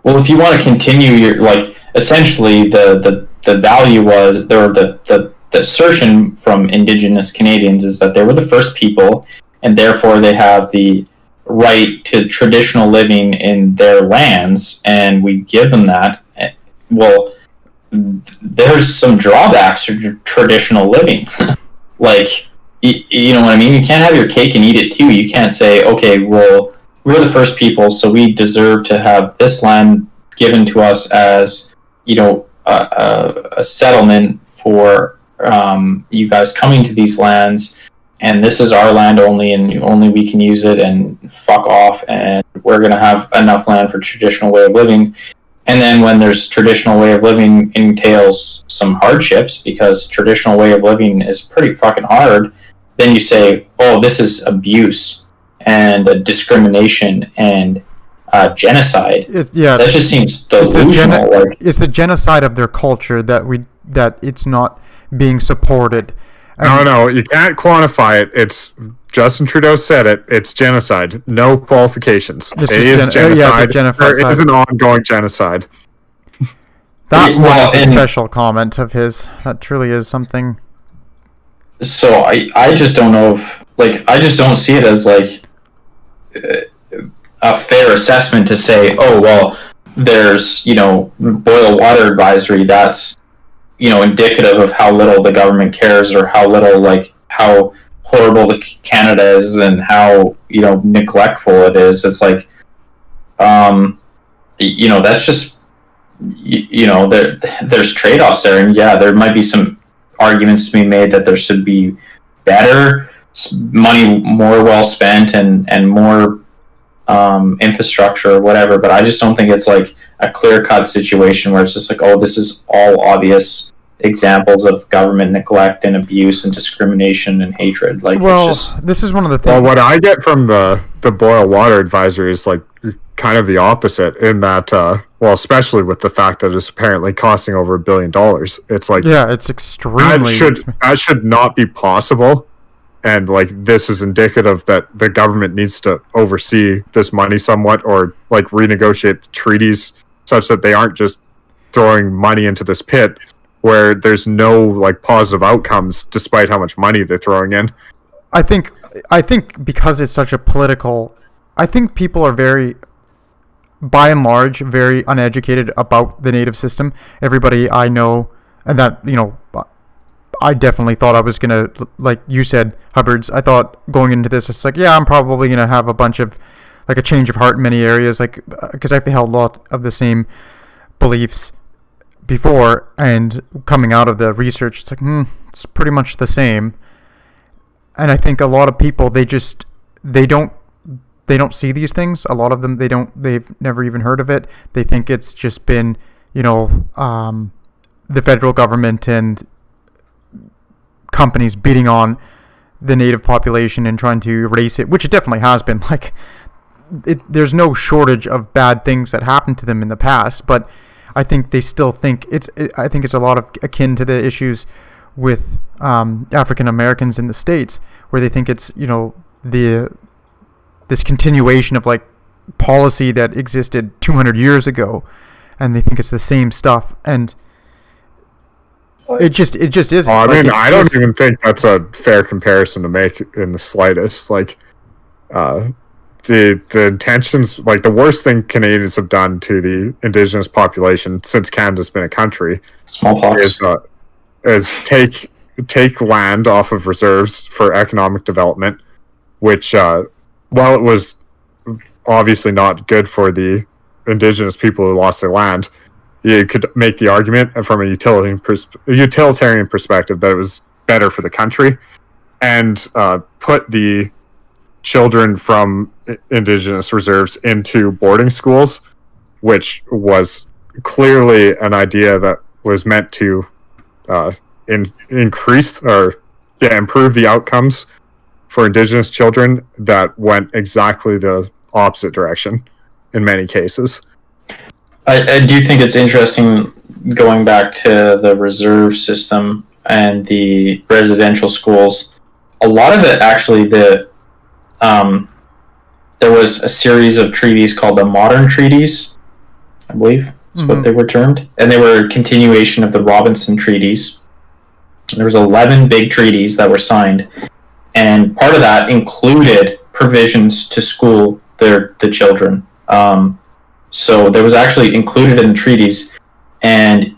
well, if you want to continue your, like, essentially the value was, or the assertion from Indigenous Canadians is that they were the first people, and therefore they have the right to traditional living in their lands, and we give them that. Well, there's some drawbacks to traditional living. Like, you know what I mean? You can't have your cake and eat it too. You can't say, okay, well, we're the first people, so we deserve to have this land given to us as, you know, a settlement for you guys coming to these lands, and this is our land only, and only we can use it, and fuck off, and we're going to have enough land for traditional way of living. And then when there's traditional way of living entails some hardships, because traditional way of living is pretty fucking hard, then you say, oh, this is abuse and discrimination and genocide. That just seems delusional. It's the genocide of their culture that it's not being supported. No, you can't quantify it. It's Justin Trudeau said it. It's genocide. No qualifications. It is genocide. There is an ongoing genocide. That was a special comment of his. That truly is something. So I just don't know if, like, I just don't see it as like a fair assessment to say, oh, well, there's, you know, boil water advisory, that's, you know, indicative of how little the government cares, or how little, like, how horrible the Canada is and how, you know, neglectful it is. It's like, you know, that's just, you know, there's trade-offs there, and yeah, there might be some arguments to be made that there should be better money, more well spent, and more infrastructure or whatever, but I just don't think it's like a clear-cut situation where it's just like, oh, this is all obvious examples of government neglect and abuse and discrimination and hatred. Like, well, it's just, this is one of the things. Well, what I get from the boil water advisory is like kind of the opposite, in that, well, especially with the fact that it's apparently costing over $1 billion. It's like, yeah, it's extremely. That should not be possible. And like, this is indicative that the government needs to oversee this money somewhat, or like renegotiate the treaties such that they aren't just throwing money into this pit where there's no like positive outcomes despite how much money they're throwing in. I think because it's such a political, I think people are very, by and large, very uneducated about the native system. Everybody I know, and that, you know, I definitely thought I was going to, like you said, Hubbards, I thought going into this, it's like, yeah, I'm probably going to have a bunch of, like, a change of heart in many areas, like, because I've held a lot of the same beliefs before, and coming out of the research, it's like, it's pretty much the same. And I think a lot of people, they don't they don't see these things. A lot of them, they've never even heard of it. They think it's just been, the federal government and companies beating on the native population and trying to erase it, which it definitely has been. Like, there's no shortage of bad things that happened to them in the past, but I think they still think I think it's a lot of akin to the issues with African Americans in the States, where they think it's this continuation of like policy that existed 200 years ago, and they think it's the same stuff, and it just isn't. I mean, I don't even think that's a fair comparison to make in the slightest. Like, the intentions, like the worst thing Canadians have done to the Indigenous population since Canada's been a country, smallpox, is take land off of reserves for economic development, which, while it was obviously not good for the Indigenous people who lost their land, you could make the argument from a utilitarian perspective that it was better for the country, and put the children from Indigenous reserves into boarding schools, which was clearly an idea that was meant to improve the outcomes for Indigenous children, that went exactly the opposite direction in many cases. I do think it's interesting, going back to the reserve system and the residential schools. A lot of it, actually, there was a series of treaties called the Modern Treaties, I believe is what they were termed, and they were a continuation of the Robinson Treaties. There was 11 big treaties that were signed, and part of that included provisions to school the children. So there was actually included in the treaties, and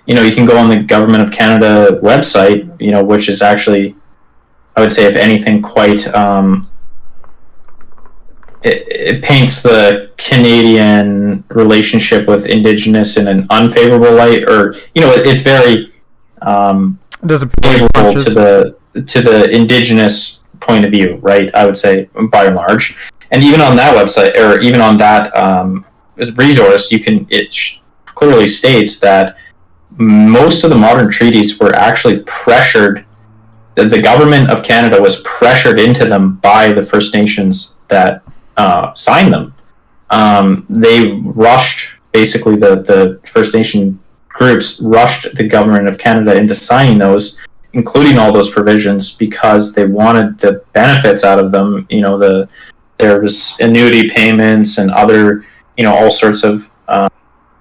you can go on the Government of Canada website, which is actually, I would say, if anything, quite it paints the Canadian relationship with Indigenous in an unfavorable light, or it's very favorable to the Indigenous point of view, right? I would say, by and large. And even on that website, or even on that resource, it clearly states that most of the modern treaties were actually pressured, that the Government of Canada was pressured into them by the First Nations that signed them. They rushed, basically the First Nation groups rushed the Government of Canada into signing those, including all those provisions, because they wanted the benefits out of them. There was annuity payments and other, all sorts of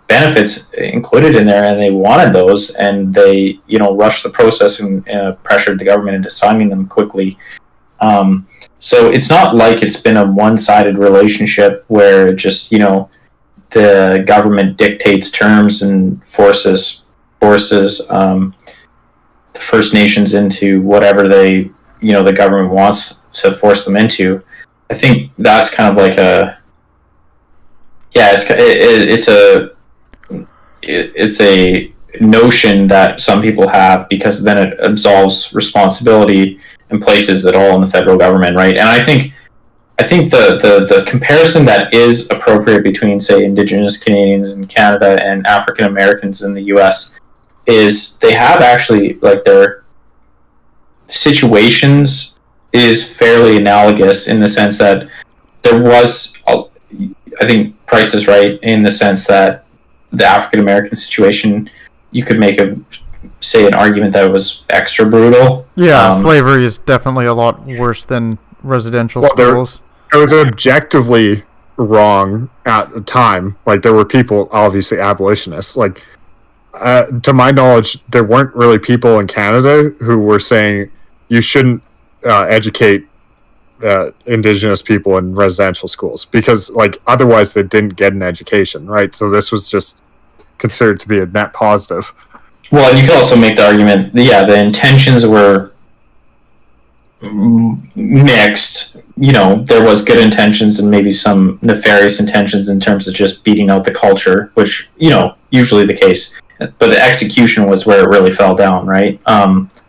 benefits included in there, and they wanted those, and they, rushed the process and pressured the government into signing them quickly. So it's not like it's been a one-sided relationship where just, the government dictates terms and forces the First Nations into whatever the government wants to force them into. I think that's kind of like it's a notion that some people have, because then it absolves responsibility and places it all in the federal government, right? And I think the comparison that is appropriate between, say, Indigenous Canadians in Canada and African Americans in the U.S. is they have actually, like, their situations is fairly analogous, in the sense that there was, I think Price is right in the sense that the African American situation, you could make an argument that it was extra brutal. Yeah, slavery is definitely a lot worse than residential schools. It was objectively wrong at the time. Like, there were people, obviously abolitionists. Like, to my knowledge, there weren't really people in Canada who were saying you shouldn't educate Indigenous people in residential schools, because, like, otherwise they didn't get an education, right? So this was just considered to be a net positive. Well, and you could also make the argument, the intentions were mixed. There was good intentions and maybe some nefarious intentions in terms of just beating out the culture, which, usually the case. But the execution was where it really fell down, right?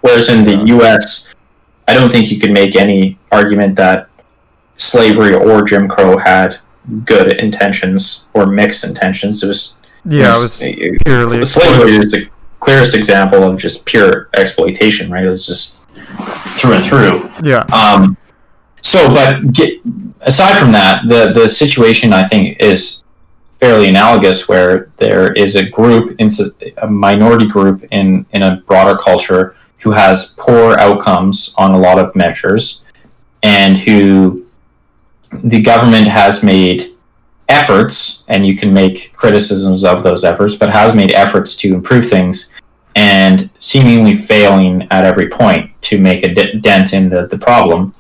Whereas in the U.S., I don't think you could make any argument that slavery or Jim Crow had good intentions or mixed intentions. It was purely slavery is the clearest example of just pure exploitation, right? It was just through and through. Yeah. Aside from that, the situation I think is fairly analogous, where there is a minority group in a broader culture who has poor outcomes on a lot of measures, and who the government has made efforts, and you can make criticisms of those efforts, but has made efforts to improve things, and seemingly failing at every point to make a dent in the problem.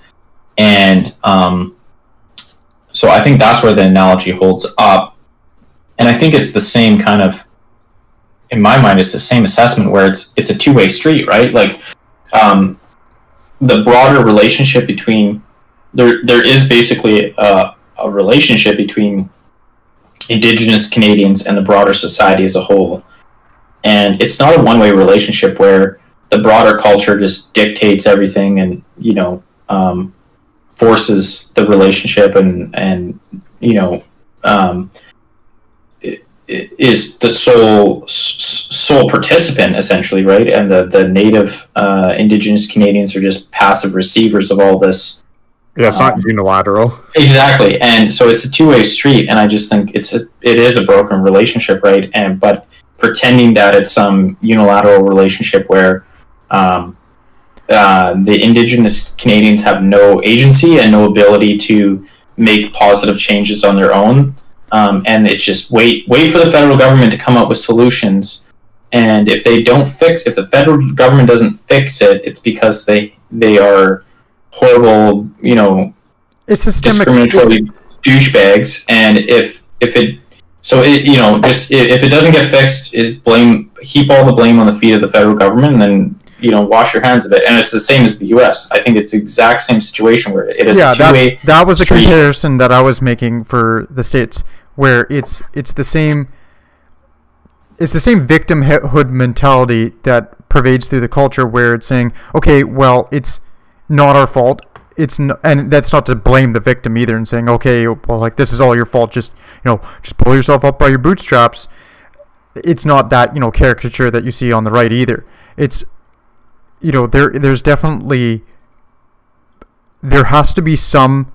And so I think that's where the analogy holds up. And I think it's the same kind of, in my mind, it's the same assessment where it's a two-way street, right? Like, the broader relationship between, there is basically a relationship between Indigenous Canadians and the broader society as a whole. And it's not a one-way relationship where the broader culture just dictates everything and, forces the relationship and is the sole participant, essentially, right? And the native Indigenous Canadians are just passive receivers of all this. Yeah, it's not unilateral. Exactly, and so it's a two-way street, and I just think it is a broken relationship, right? But pretending that it's some unilateral relationship where the Indigenous Canadians have no agency and no ability to make positive changes on their own, and it's just wait for the federal government to come up with solutions. And if the federal government doesn't fix it, it's because they are horrible, it's discriminatory douchebags. And if it doesn't get fixed, heap all the blame on the feet of the federal government, and then wash your hands of it. And it's the same as the U.S. I think it's the exact same situation where it is a two-way that was street. A comparison that I was making for the States, where it's the same victimhood mentality that pervades through the culture, where it's saying, okay, well, it's not our fault. And that's not to blame the victim either, and saying, okay, well, like, this is all your fault. Just pull yourself up by your bootstraps. It's not that caricature that you see on the right either. It's there's definitely, there has to be some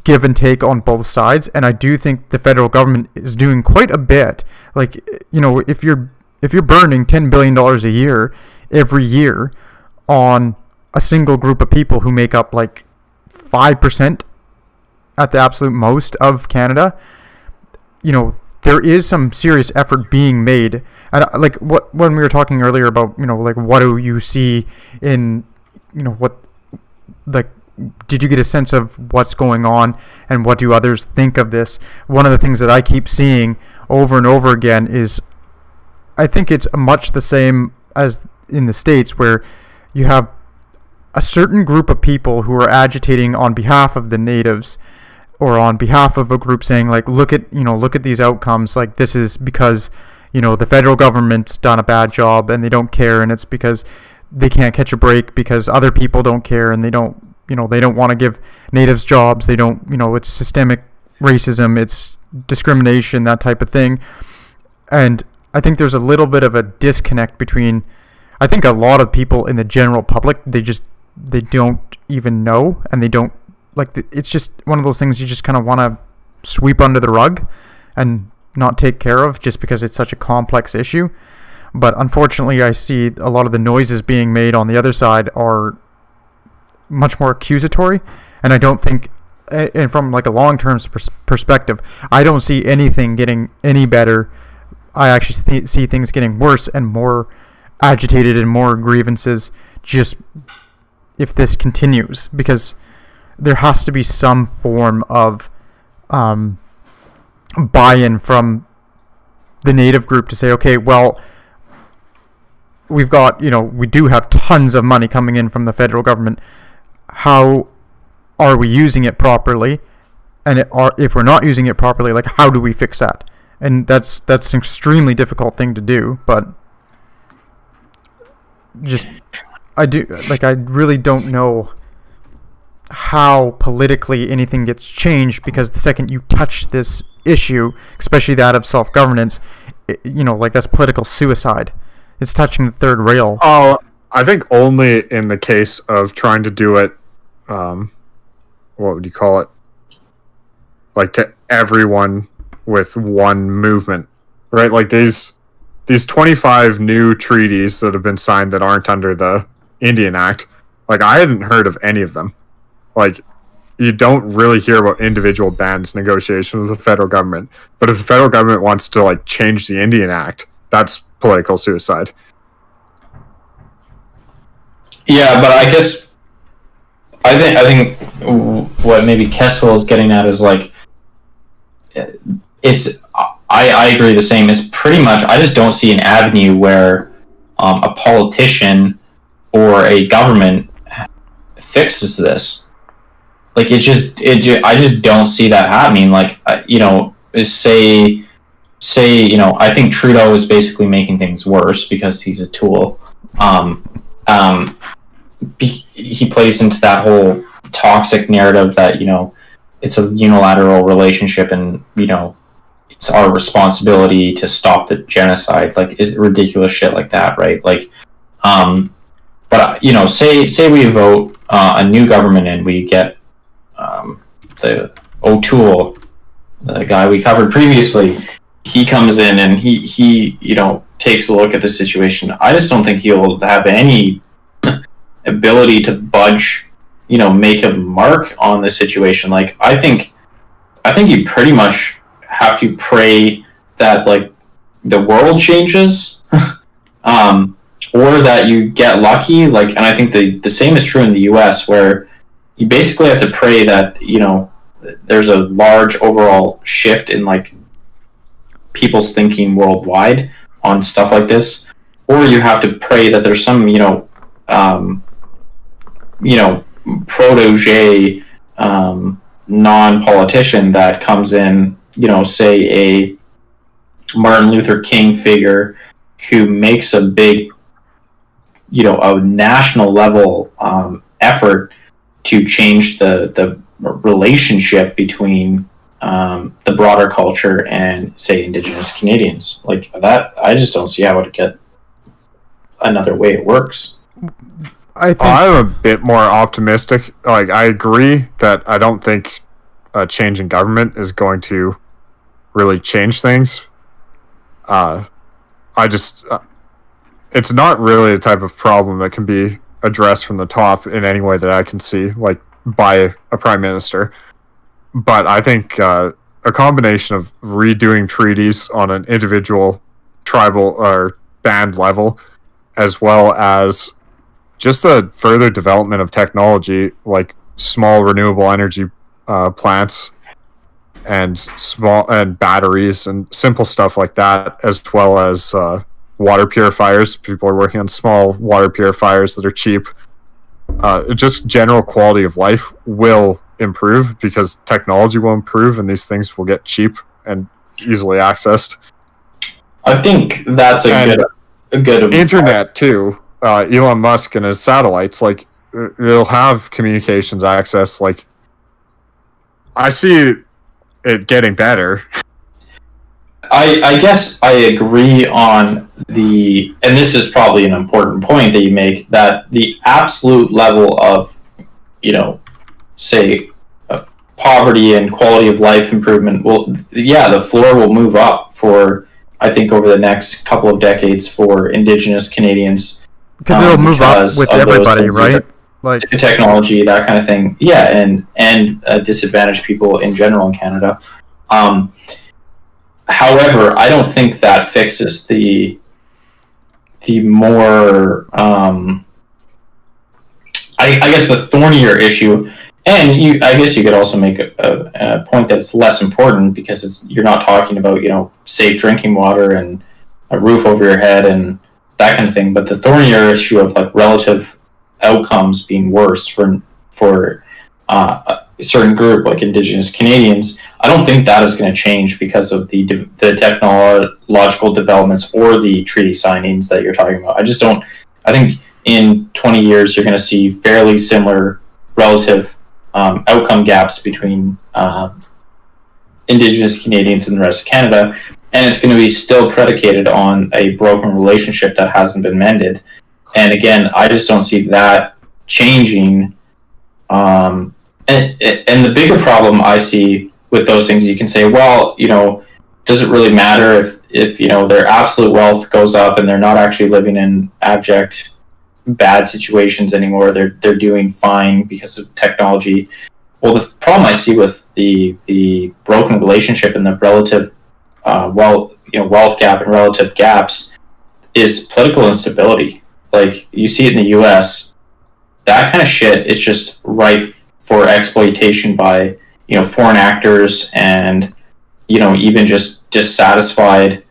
give and take on both sides, and I do think the federal government is doing quite a bit. Like, if you're burning $10 billion a year every year on a single group of people who make up like 5% at the absolute most of Canada, there is some serious effort being made. And like when we were talking earlier about, like, what do you see in, what, like, did you get a sense of what's going on and what do others think of this? One of the things that I keep seeing over and over again is, I think it's much the same as in the States, where you have a certain group of people who are agitating on behalf of the natives, or on behalf of a group, saying, like, look at these outcomes, like, this is because the federal government's done a bad job and they don't care, and it's because they can't catch a break because other people don't care, and they don't want to give natives jobs. They don't, it's systemic racism, it's discrimination, that type of thing. And I think there's a little bit of a disconnect between, I think a lot of people in the general public, they don't even know, and they don't, like, it's just one of those things you just kind of want to sweep under the rug and not take care of, just because it's such a complex issue. But unfortunately, I see a lot of the noises being made on the other side are much more accusatory, and I don't think, and from like a long-term perspective, I don't see anything getting any better. I actually see things getting worse and more agitated and more grievances, just if this continues, because there has to be some form of buy-in from the native group to say, okay, well, we've got, we do have tons of money coming in from the federal government. How are we using it properly? And if we're not using it properly, like, how do we fix that? And that's an extremely difficult thing to do, but I really don't know how politically anything gets changed, because the second you touch this issue, especially that of self-governance, like that's political suicide. It's touching the third rail. Oh, I think only in the case of trying to do it, what would you call it? Like to everyone with one movement, right? Like these 25 new treaties that have been signed that aren't under the Indian Act. Like I hadn't heard of any of them. Like you don't really hear about individual bands negotiations with the federal government. But if the federal government wants to like change the Indian Act, that's political suicide. Yeah, but I think what maybe Kessel is getting at is like I agree the same. It's pretty much, I just don't see an avenue where a politician or a government fixes this. Like I just don't see that happening. Like say I think Trudeau is basically making things worse because he's a tool. He plays into that whole toxic narrative that it's a unilateral relationship and it's our responsibility to stop the genocide. Like it's ridiculous shit like that, right? Like but say we vote a new government and we get the O'Toole, the guy we covered previously. He comes in and he takes a look at the situation. I just don't think he'll have any ability to budge, make a mark on the situation. Like I think you pretty much have to pray that like the world changes, or that you get lucky. Like, and I think the same is true in the U.S., where you basically have to pray that there's a large overall shift in like people's thinking worldwide on stuff like this, or you have to pray that there's some protege non-politician that comes in, say a Martin Luther King figure who makes a big a national level effort to change the relationship between the broader culture and say Indigenous Canadians. Like that, I just don't see how it get another way it works. I'm a bit more optimistic. Like I agree that I don't think a change in government is going to really change things. It's not really a type of problem that can be addressed from the top in any way that I can see, like by a prime minister. But I think a combination of redoing treaties on an individual, tribal, or band level, as well as just the further development of technology, like small renewable energy plants and batteries and simple stuff like that, as well as water purifiers. People are working on small water purifiers that are cheap. Just general quality of life will improve because technology will improve and these things will get cheap and easily accessed. I think that's a good internet too. Elon Musk and his satellites, like they'll have communications access. Like I see it getting better. I guess I agree on and this is probably an important point that you make, that the absolute level of, say, poverty and quality of life improvement the floor will move up for, I think, over the next couple of decades for Indigenous Canadians. Because it'll move up with everybody, right? Like technology, that kind of thing. Yeah, and disadvantaged people in general in Canada. However, I don't think that fixes the more I guess the thornier issue. And I guess you could also make a point that it's less important because you're not talking about safe drinking water and a roof over your head and that kind of thing. But the thornier issue of like relative outcomes being worse for a certain group like Indigenous Canadians, I don't think that is going to change because of the technological developments or the treaty signings that you're talking about. I just don't. I think in 20 years you're going to see fairly similar relative outcome gaps between Indigenous Canadians and the rest of Canada, and it's going to be still predicated on a broken relationship that hasn't been mended. And again, I just don't see that changing. And the bigger problem I see with those things, you can say, well, does it really matter if their absolute wealth goes up and they're not actually living in abject bad situations anymore? They're doing fine because of technology. Well, the problem I see with the broken relationship and the relative wealth gap and relative gaps is political instability. Like, you see it in the U.S. That kind of shit is just ripe for exploitation by foreign actors and even just dissatisfied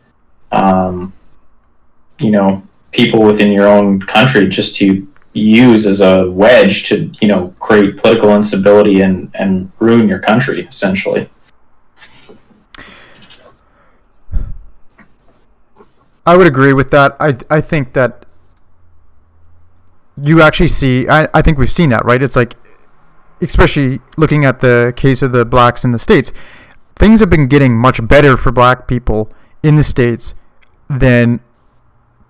people within your own country, just to use as a wedge to create political instability and ruin your country, essentially. I would agree with that. I think that you actually see, I think we've seen that, right? It's like, especially looking at the case of the blacks in the States, things have been getting much better for black people in the States than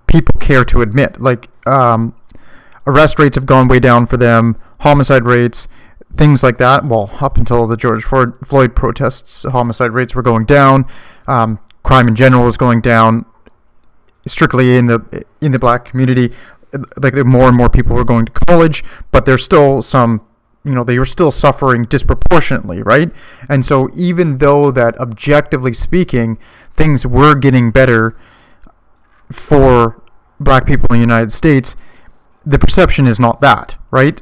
people care to admit. Like, arrest rates have gone way down for them, homicide rates, things like that. Well, up until the George Floyd protests, homicide rates were going down. Crime in general was going down. Strictly in the black community, like, more and more people were going to college, but there's still some, they were still suffering disproportionately, right? And so even though that objectively speaking, things were getting better for black people in the United States, the perception is not that, right?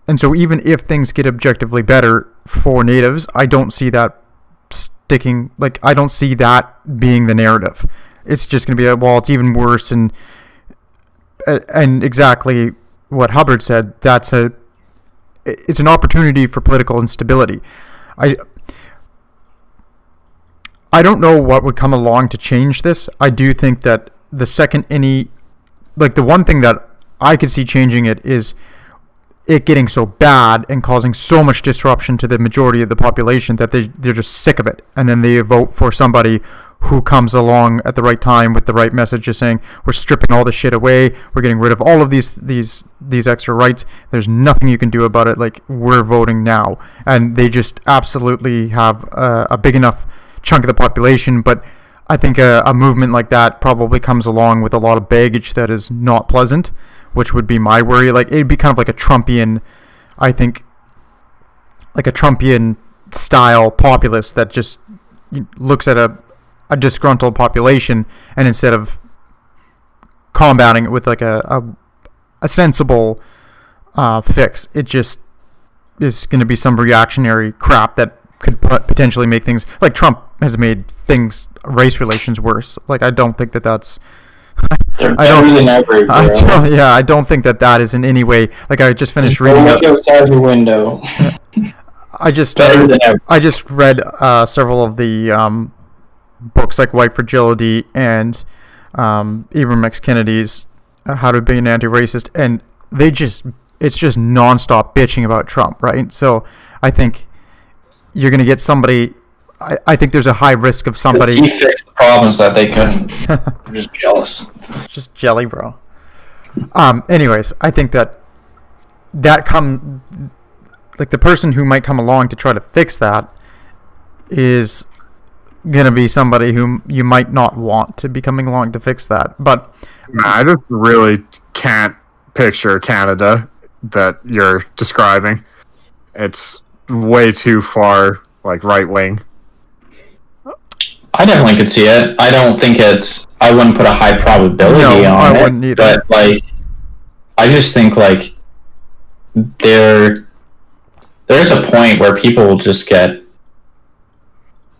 And so even if things get objectively better for natives, I don't see that sticking, like, I don't see that being the narrative. It's just going to be, well, it's even worse, and exactly what Hubbard said, it's an opportunity for political instability. I don't know what would come along to change this. I do think that the second the one thing that I could see changing it is it getting so bad and causing so much disruption to the majority of the population that they're just sick of it, and then they vote for somebody who comes along at the right time with the right message, just saying, we're stripping all this shit away, we're getting rid of all of these extra rights, there's nothing you can do about it, like, we're voting now. And they just absolutely have a big enough chunk of the population. But I think a movement like that probably comes along with a lot of baggage that is not pleasant, which would be my worry. Like, it'd be kind of like a Trumpian, I think, like a Trumpian style populist that just looks at a disgruntled population, and instead of combating it with like a sensible fix, it just is going to be some reactionary crap that could potentially make things, like Trump has made things, race relations, worse. Like, I don't think that's I don't think that is in any way, like, I just finished reading. Look outside your window. I just read several of the books, like White Fragility and Ibram X. Kennedy's How to Be an Anti-Racist, and it's just nonstop bitching about Trump, right? So I think you're going to get somebody. I think there's a high risk of somebody. He fixed the problems that they couldn't. I'm just jealous. Just jelly, bro. Anyways, I think that the person who might come along to try to fix that is gonna be somebody whom you might not want to be coming along to fix that. But I just really can't picture Canada that you're describing. It's way too far, like, right wing. I definitely could see it. I don't think I wouldn't put a high probability on it. I wouldn't either. But, like, I just think, like, there's a point where people will just get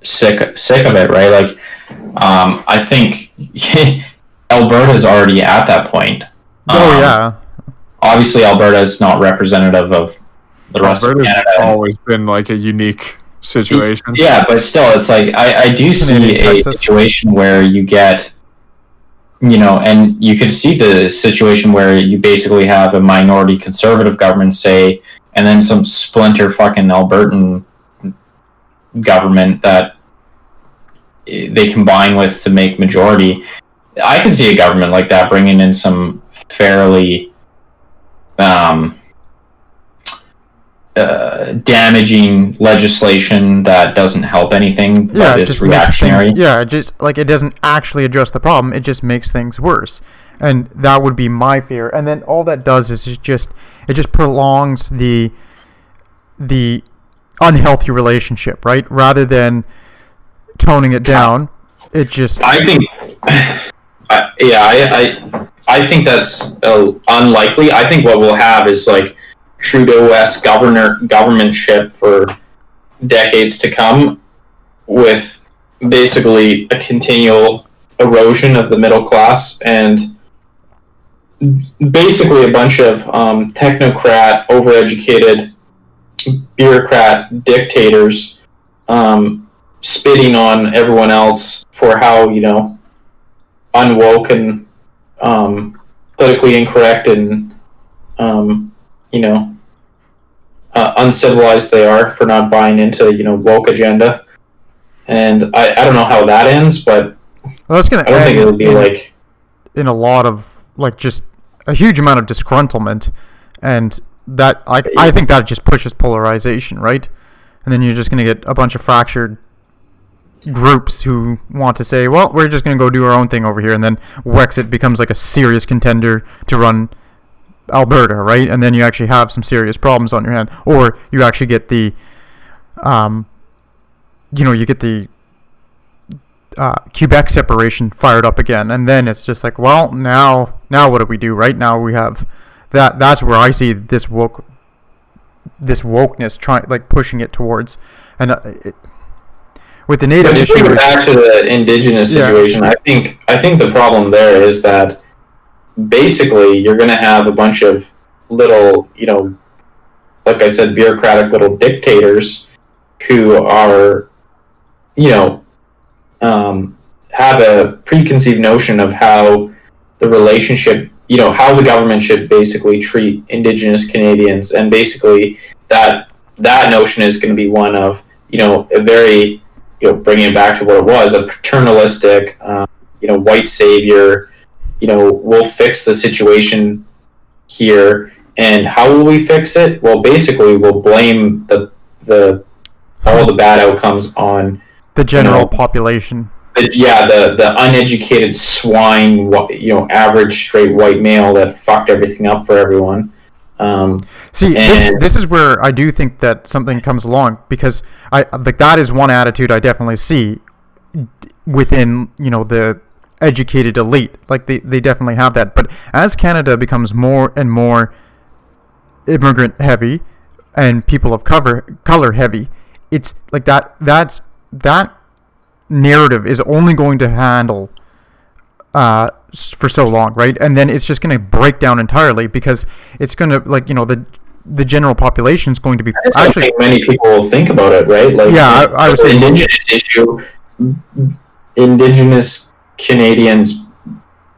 sick of it, right? Like, I think Alberta's already at that point. Yeah. Obviously, Alberta is not representative of the rest of Canada. Alberta's always been, like, a unique situation. Yeah, but still, it's like, I do see a situation where you get, and you could see the situation where you basically have a minority conservative government, say, and then some splinter fucking Albertan government that they combine with to make majority. I could see a government like that bringing in some fairly damaging legislation that doesn't help anything, but is reactionary. It doesn't actually address the problem. It just makes things worse, and that would be my fear. And then all that does is it just prolongs the unhealthy relationship, right? Rather than toning it down, it just. I think. I think that's unlikely. I think what we'll have is like Trudeau-esque governmentship for decades to come, with basically a continual erosion of the middle class and basically a bunch of technocrat, overeducated, bureaucrat dictators spitting on everyone else for how, unwoke and politically incorrect and uncivilized they are for not buying into woke agenda. And I don't know how that ends, but that's gonna I don't think it'll be like in a lot of just a huge amount of disgruntlement, and that I think that just pushes polarization, right? And then you're just gonna get a bunch of fractured groups who want to say, well, we're just going to go do our own thing over here, and then Wexit becomes like a serious contender to run Alberta, right? And then you actually have some serious problems on your hand, or you actually get the Quebec separation fired up again, and then it's just like, well, now what do we do? Right now we have that's where I see this wokeness pushing it towards, and with the native issue. But back to the indigenous situation, I think the problem there is that basically you're going to have a bunch of little, like I said, bureaucratic little dictators who are, have a preconceived notion of how the relationship, how the government should basically treat Indigenous Canadians, and basically that notion is going to be one of, a very, bringing it back to what it was, a paternalistic, white savior, we'll fix the situation here. And how will we fix it? Well, basically, we'll blame all the bad outcomes on the general population. The uneducated swine, average straight white male that fucked everything up for everyone. This is where I do think that something comes along, because that is one attitude I definitely see within the educated elite. They definitely have that. But as Canada becomes more and more immigrant heavy and people of color heavy, it's like that narrative is only going to handle for so long, right? And then it's just going to break down entirely, because it's going to the general population is going to be. I don't think many people think about it, right? I would say Indigenous issue. Indigenous Canadians,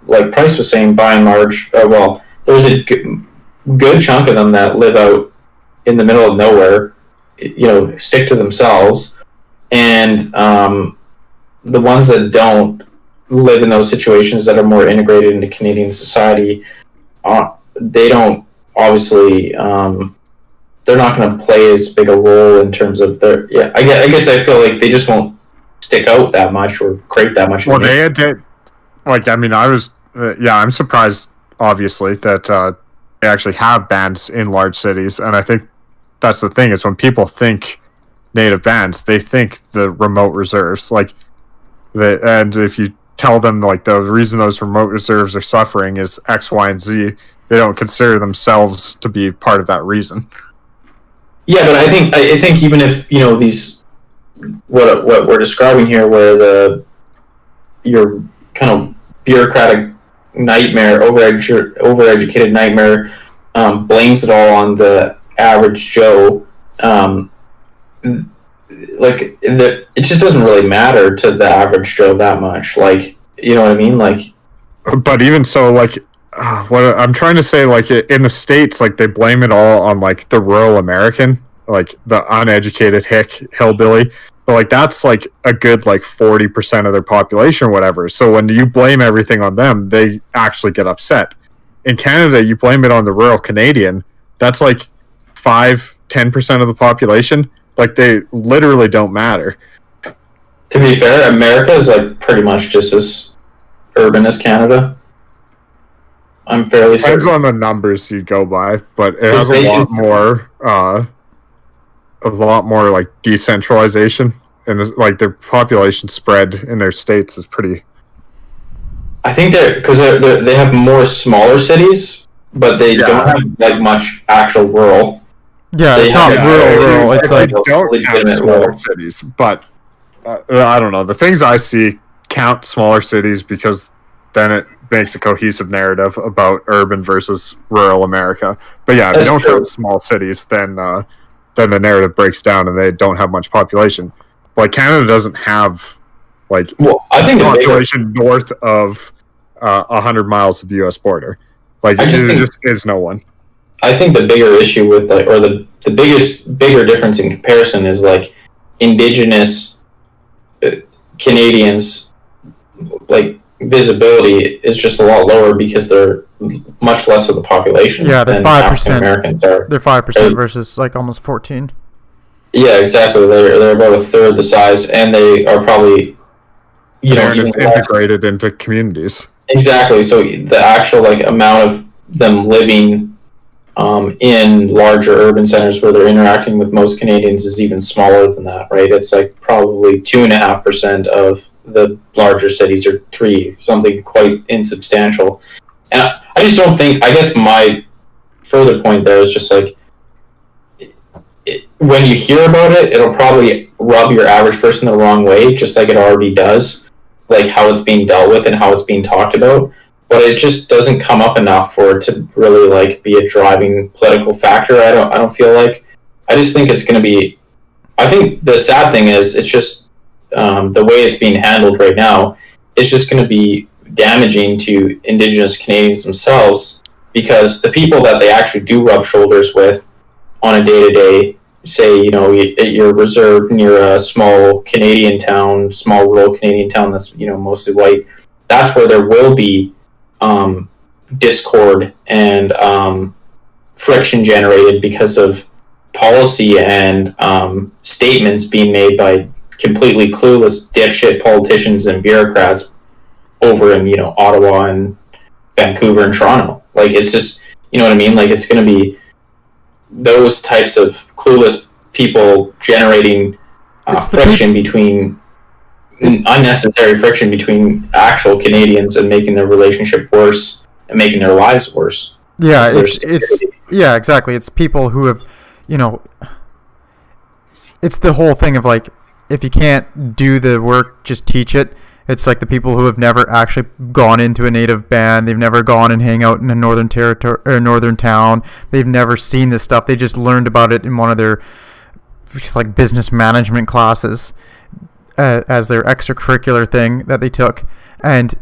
like Price was saying, by and large, there's a good chunk of them that live out in the middle of nowhere, stick to themselves, and the ones that don't live in those situations, that are more integrated into Canadian society, they don't obviously they're not going to play as big a role in terms of their I guess I feel like they just won't stick out that much or create that much. Well, they did. I'm surprised, obviously, that they actually have bands in large cities, and I think that's the thing, is when people think native bands, they think the remote reserves, and if you tell them the reason those remote reserves are suffering is X, Y, and Z, they don't consider themselves to be part of that reason. Yeah, but I think even if these what we're describing here, where your kind of bureaucratic nightmare, overeducated nightmare, blames it all on the average Joe. It just doesn't really matter to the average Joe that much. You know what I mean? But even so, what I'm trying to say, like in the States, like they blame it all on like the rural American, like the uneducated hillbilly. But like that's like a good like 40% of their population or whatever. So when you blame everything on them, they actually get upset. In Canada, you blame it on the rural Canadian. That's like 5-10% of the population. Like they literally don't matter. To be fair, America is like pretty much just as urban as Canada. I'm fairly Depends certain. on the numbers you go by, but it has a lot more like decentralization, and like their population spread in their states is pretty. I think because they have more smaller cities, but they don't have like much actual rural. Yeah, They it's not have- rural. It's like don't count legitimate smaller rural. cities, but I don't know. The things I see count smaller cities because then it makes a cohesive narrative about urban versus rural America. But yeah, if you That's don't true. count small cities, then the narrative breaks down and they don't have much population. Like Canada doesn't have like Well, I think the bigger, population north of 100 miles of the U.S. border. Like I just there think- just is no one. I think the bigger issue with like, or the bigger difference in comparison is like indigenous Canadians, like visibility is just a lot lower because they're much less of the population. Yeah, they're than 5%. African Americans are. they're 5% versus like almost 14. Yeah, exactly. They're about a third the size, and they are probably, They're even just less. integrated into communities. Exactly. So the actual like amount of them living in larger urban centers where they're interacting with most Canadians is even smaller than that, right? It's like probably 2.5% of the larger cities, or 3, something quite insubstantial. And I just don't think. I guess my further point there is just like when you hear about it, it'll probably rub your average person the wrong way, just like it already does, like how it's being dealt with and how it's being talked about. But it just doesn't come up enough for it to really like be a driving political factor. I don't feel like. I just think it's going to be. I think the sad thing is it's just the way it's being handled right now. It's just going to be damaging to Indigenous Canadians themselves, because the people that they actually do rub shoulders with on a day-to-day, say, you're reserved near a small Canadian town, small rural Canadian town that's mostly white. That's where there will be discord and friction generated because of policy and statements being made by completely clueless dipshit politicians and bureaucrats over in Ottawa and Vancouver and Toronto. Like, it's just, you know what I mean? Like, it's going to be those types of clueless people generating friction between unnecessary friction between actual Canadians and making their relationship worse and making their lives worse. Yeah, So it's yeah, exactly. It's people who have, it's the whole thing of like, if you can't do the work, just teach it. It's like the people who have never actually gone into a native band. They've never gone and hang out in a northern territory or northern town. They've never seen this stuff. They just learned about it in one of their like business management classes as their extracurricular thing that they took, and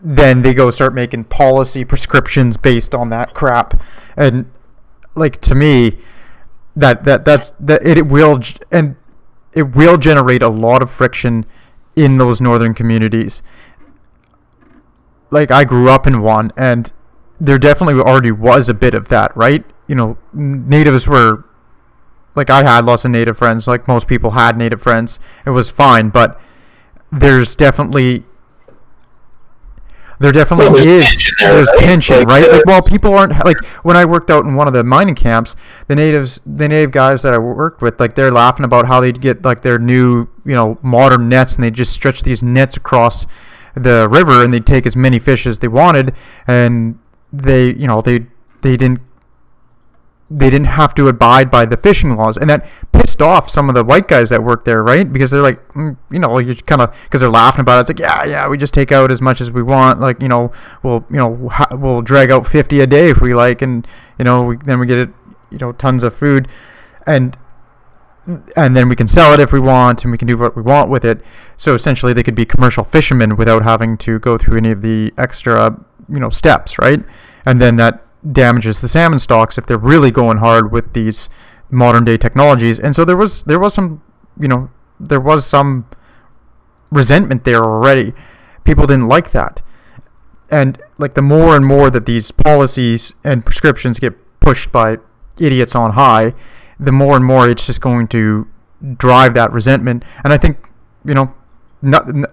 then they go start making policy prescriptions based on that crap. And like, to me, it will generate a lot of friction in those northern communities. Like, I grew up in one, and there definitely already was a bit of that, right? Natives were, like, I had lots of native friends, like most people had native friends. It was fine, but there's definitely is tension there, right? tension, right? Like, well, people aren't, like, when I worked out in one of the mining camps, the native guys that I worked with, like, they're laughing about how they'd get like their new modern nets, and they just stretch these nets across the river, and they'd take as many fish as they wanted, and they didn't have to abide by the fishing laws, and that pissed off some of the white guys that worked there, right? Because they're like, you kind of, because they're laughing about it. It's like, yeah, we just take out as much as we want. Like, we'll drag out 50 a day if we like, and then we get tons of food, and then we can sell it if we want, and we can do what we want with it. So essentially, they could be commercial fishermen without having to go through any of the extra steps, right? And then that damages the salmon stocks if they're really going hard with these modern day technologies. And so there was some resentment there already. People didn't like that. And like the more and more that these policies and prescriptions get pushed by idiots on high, the more and more it's just going to drive that resentment. And I think,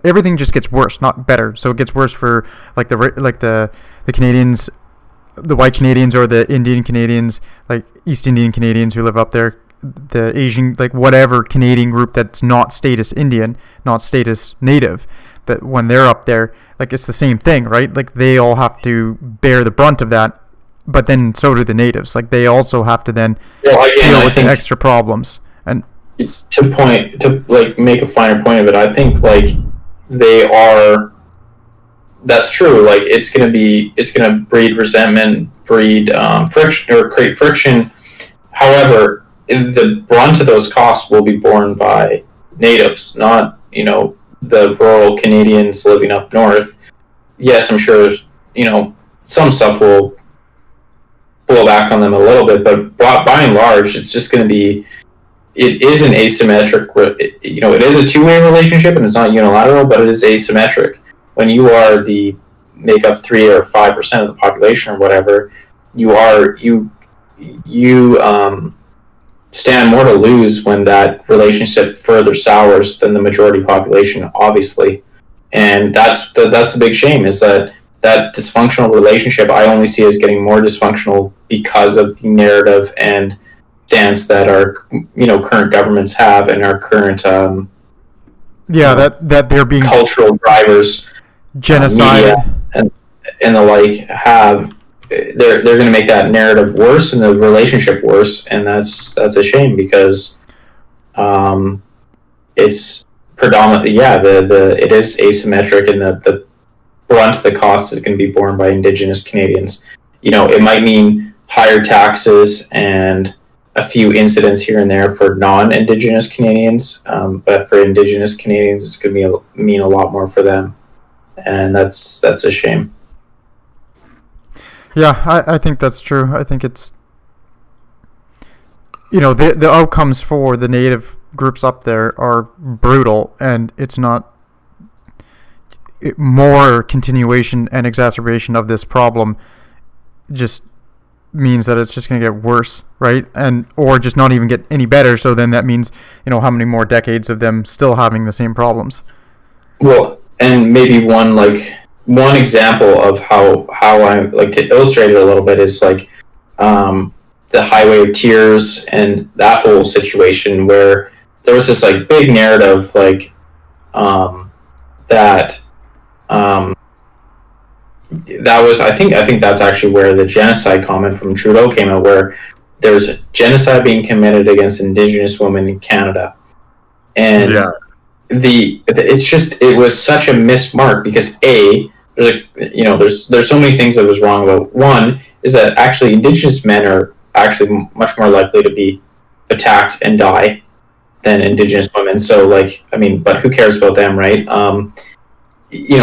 everything just gets worse, not better. So it gets worse for the Canadians, the white Canadians, or the Indian Canadians, like East Indian Canadians who live up there, the Asian, like whatever Canadian group that's not status Indian, not status Native, that when they're up there, like it's the same thing, right? Like they all have to bear the brunt of that, but then so do the natives. Like they also have to then deal with the extra problems. And to make a finer point of it, I think like they are. That's true. Like it's gonna breed resentment, breed friction, or create friction. However, the brunt of those costs will be borne by natives, not the rural Canadians living up north. Yes, I'm sure some stuff will blow back on them a little bit, but by and large, it's just going to be. It is an asymmetric. It is a two-way relationship, and it's not unilateral, but it is asymmetric. When you make up 3 or 5% of the population or whatever, you stand more to lose when that relationship further sours than the majority population, obviously. And that's the big shame, is that dysfunctional relationship I only see as getting more dysfunctional because of the narrative and stance that our current governments have, and our current that they're being cultural drivers, genocide and the like have. They're going to make that narrative worse and the relationship worse, and that's a shame, because it's predominantly it is asymmetric, and the brunt of the cost is going to be borne by Indigenous Canadians. It might mean higher taxes and a few incidents here and there for non-Indigenous Canadians, but for Indigenous Canadians, it's going to mean a lot more for them, and that's a shame. Yeah, I think that's true. I think it's the outcomes for the native groups up there are brutal, and it's not more continuation and exacerbation of this problem just means that it's just going to get worse, right? And or just not even get any better. So then that means how many more decades of them still having the same problems. Well, and maybe one example of how I like to illustrate it a little bit is like the Highway of Tears and that whole situation, where there was this like big narrative that was I think that's actually where the genocide comment from Trudeau came out, where there's genocide being committed against Indigenous women in Canada, and it was such a missed mark, because there's so many things that was wrong about. One is that actually Indigenous men are actually much more likely to be attacked and die than Indigenous women. So but who cares about them, right?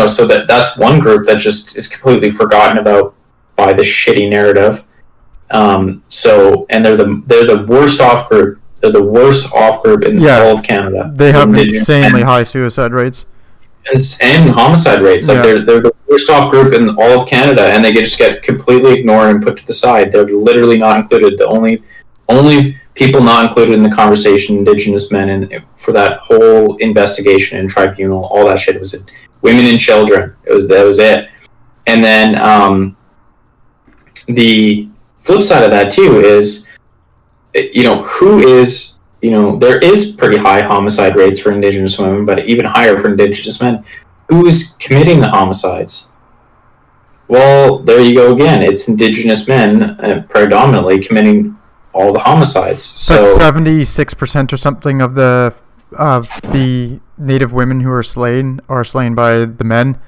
So that's one group that just is completely forgotten about by the shitty narrative. And they're the worst off group. They're the worst off group in all of Canada. They have insanely high suicide rates and homicide rates. They're the worst off group in all of Canada, and they just get completely ignored and put to the side. They're literally not included. The only people not included in the conversation, Indigenous men, and for that whole investigation and tribunal, all that shit was women and children. That was it. And then the flip side of that too is, there is pretty high homicide rates for Indigenous women, but even higher for Indigenous men. Who is committing the homicides? Well, there you go again. It's Indigenous men predominantly committing all the homicides. So 76% or something of the Native women who are slain by the men,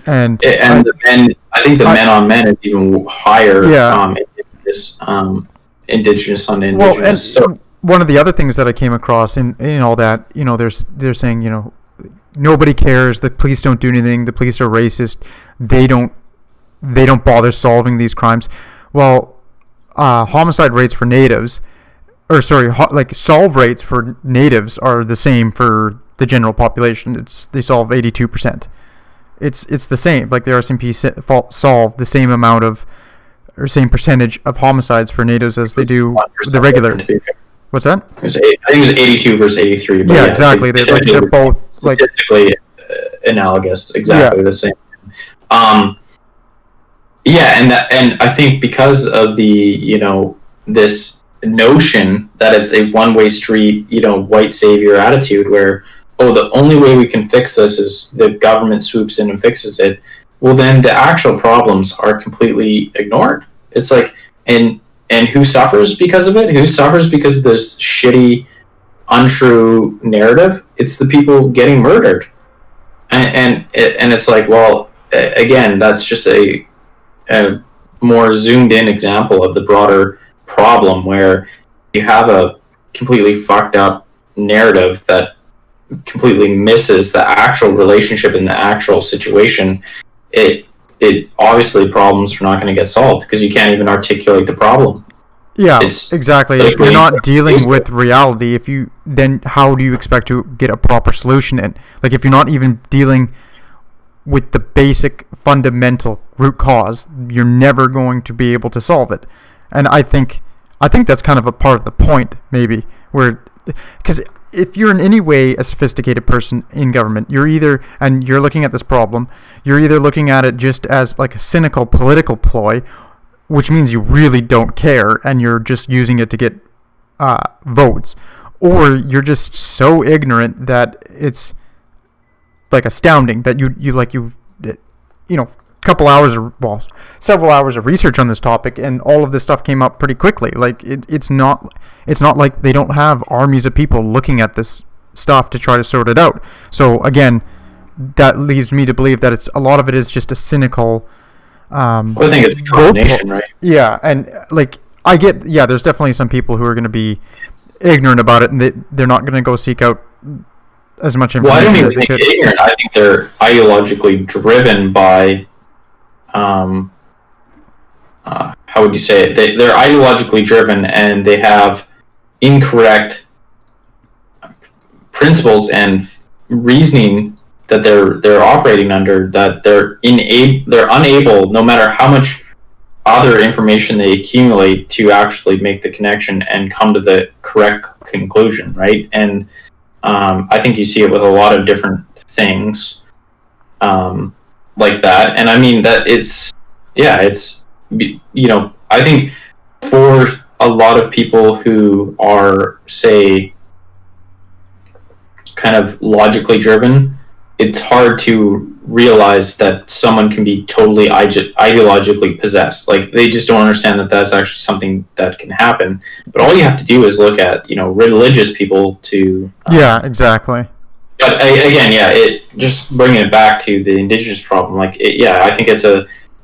and the men. I think the men on men is even higher. Yeah. Indigenous on Indigenous. Well, and so one of the other things that I came across in all that, they're saying, nobody cares. The police don't do anything. The police are racist. They don't they don't bother solving these crimes. Well, homicide rates for natives, solve rates for natives are the same for the general population. They solve 82%. It's the same. Like the RCMP solve the same amount of, or same percentage of homicides for natives as they do the regular. What's that? I think it was 82 versus 83. But yeah, exactly. They're both statistically analogous. Exactly the same. And I think because of the this notion that it's a one-way street, white savior attitude where, the only way we can fix this is the government swoops in and fixes it. Well, then the actual problems are completely ignored. It's like, and who suffers because of it? Who suffers because of this shitty, untrue narrative? It's the people getting murdered. And it's like, well, again, that's just a more zoomed in example of the broader problem where you have a completely fucked up narrative that completely misses the actual relationship in the actual situation. It obviously problems are not going to get solved because you can't even articulate the problem. Yeah, exactly. If you're not dealing with reality, then how do you expect to get a proper solution in? Like if you're not even dealing with the basic fundamental root cause, you're never going to be able to solve it. And I think that's kind of a part of the point, maybe, because if you're in any way a sophisticated person in government, you're looking at this problem, you're either looking at it just as like a cynical political ploy, which means you really don't care and you're just using it to get votes, or you're just so ignorant that it's like astounding that several hours of research on this topic and all of this stuff came up pretty quickly. Like it's not like they don't have armies of people looking at this stuff to try to sort it out. So again, that leads me to believe that a lot of it is just a cynical I think it's a combination, right? Yeah, and there's definitely some people who are going to be ignorant about it and they're not going to go seek out as much information. Well, I don't even think ignorant. I think they're ideologically driven by how would you say it? They're ideologically driven and they have incorrect principles and reasoning that they're operating under, that they're unable, no matter how much other information they accumulate, to actually make the connection and come to the correct conclusion, right? And I think you see it with a lot of different things like that. And I mean that I think for a lot of people who are, say, kind of logically driven, it's hard to realize that someone can be totally ideologically possessed. Like, they just don't understand that that's actually something that can happen. But all you have to do is look at, religious people to... yeah, exactly. But again, it just bringing it back to the indigenous problem. I think it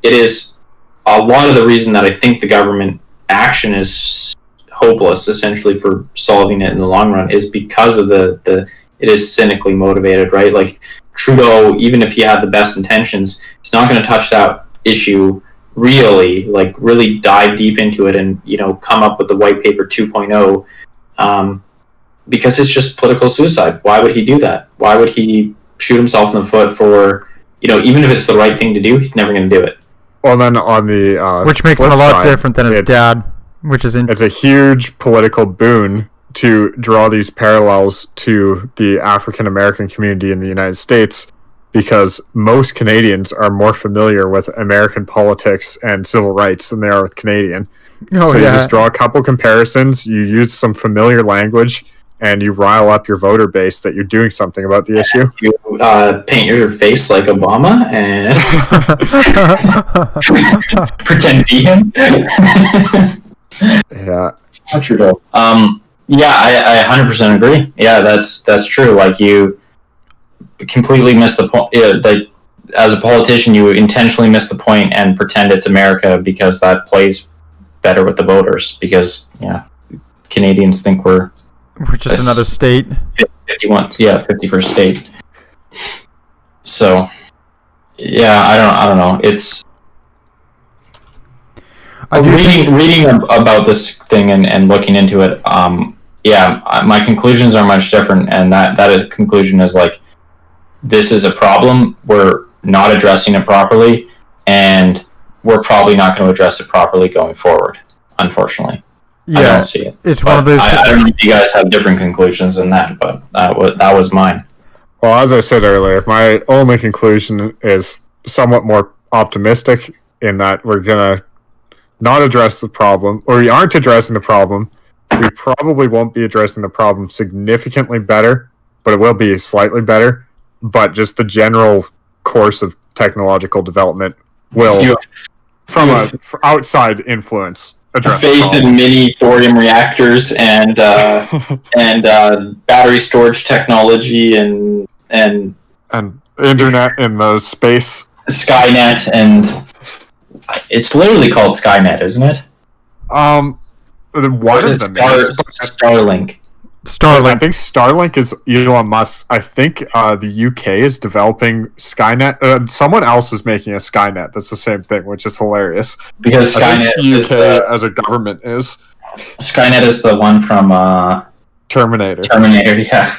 is a lot of the reason that I think the government action is hopeless, essentially, for solving it in the long run, is because of it is cynically motivated, right? Like Trudeau, even if he had the best intentions, he's not going to touch that issue really dive deep into it and come up with the white paper 2.0. Because it's just political suicide. Why would he do that? Why would he shoot himself in the foot for, even if it's the right thing to do, he's never going to do it. Well, then on the which makes him a lot different than his dad, which is it's a huge political boon to draw these parallels to the African American community in the United States, because most Canadians are more familiar with American politics and civil rights than they are with Canadian. You just draw a couple comparisons, you use some familiar language, and you rile up your voter base that you're doing something about the issue. You paint your face like Obama and pretend to be him. Yeah. Trudeau. I 100% agree. Yeah, that's true. Like, you completely miss the point. Like, as a politician, you intentionally miss the point and pretend it's America because that plays better with the voters. Because Canadians think we're just another state. 51st state. So, I don't know. Reading about this thing and looking into it, my conclusions are much different, and that conclusion is like, this is a problem, we're not addressing it properly, and we're probably not going to address it properly going forward, unfortunately. I don't see it. It's one of those. I don't know if you guys have different conclusions than that, but that was mine. Well, as I said earlier, my only conclusion is somewhat more optimistic in that we're going to not address the problem, or we aren't addressing the problem. We probably won't be addressing the problem significantly better, but it will be slightly better. But just the general course of technological development will, from an outside influence, address faith in mini thorium reactors and battery storage technology and internet in the space, Skynet, and it's literally called Skynet, isn't it? One of them is Starlink. I think Starlink is Elon Musk. I think the UK is developing Skynet. Someone else is making a Skynet. That's the same thing, which is hilarious. Because Skynet the UK as a government is. Skynet is the one from Terminator. Terminator, yeah.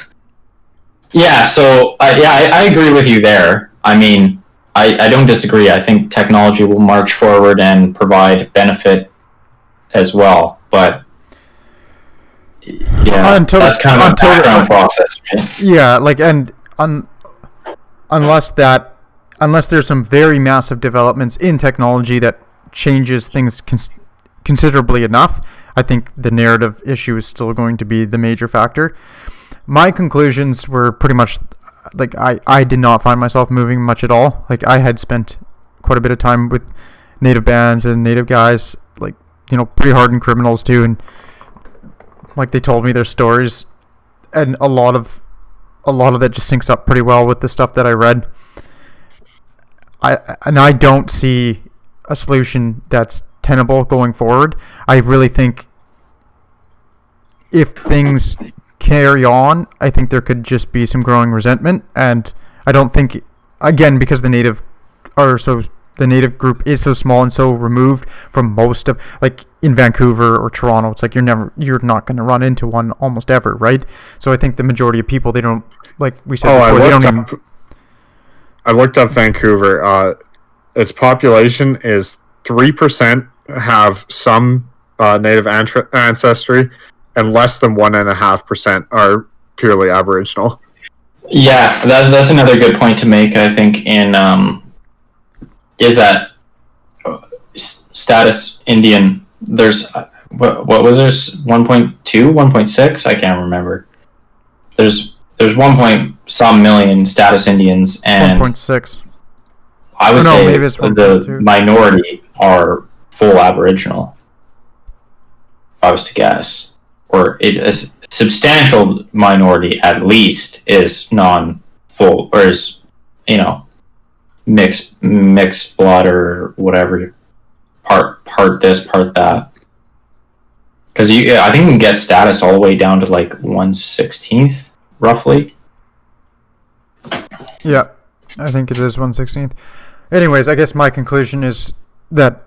Yeah, so I agree with you there. I mean, I don't disagree. I think technology will march forward and provide benefit as well, but yeah, that's kind of a background process, right? Yeah, like, and unless there's some very massive developments in technology that changes things considerably enough, I think the narrative issue is still going to be the major factor. My conclusions were pretty much, like, I did not find myself moving much at all. Like, I had spent quite a bit of time with native bands and native guys, like, pretty hardened criminals too, and like, they told me their stories, and a lot of that just syncs up pretty well with the stuff that I read. I don't see a solution that's tenable going forward. I really think if things carry on, I think there could just be some growing resentment, and I don't think, again, because the native group is so small and so removed from most of, like, in Vancouver or Toronto, it's like you're not going to run into one almost ever, right? So I think the majority of people, they don't, like we said before, they don't even... I looked up Vancouver. Its population is 3% have some native ancestry, and less than 1.5% are purely Aboriginal. Yeah, that's another good point to make, I think, is that status Indian. There's what was there, 1.2, 1.6? I can't remember. There's 1 million status Indians, and 1.6. I would say the minority are full Aboriginal, if I was to guess, or a substantial minority at least is non-full, or is mixed blood or whatever, part this, part that. Because I think you can get status all the way down to like 1/16 roughly. Yeah, I think it is 1/16. Anyways, I guess my conclusion is that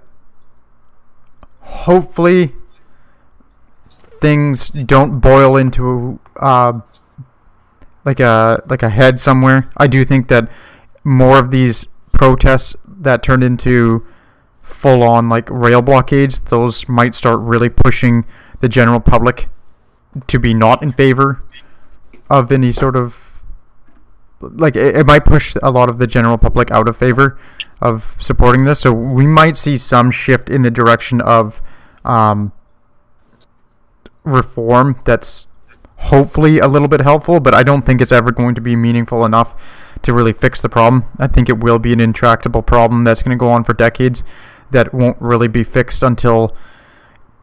hopefully things don't boil into like a head somewhere. I do think that more of these protests that turned into full-on, like, rail blockades, those might start really pushing the general public to be not in favor of any sort of, like, it might push a lot of the general public out of favor of supporting this. So we might see some shift in the direction of reform that's hopefully a little bit helpful, but I don't think it's ever going to be meaningful enough to really fix the problem. I think it will be an intractable problem that's going to go on for decades, that won't really be fixed until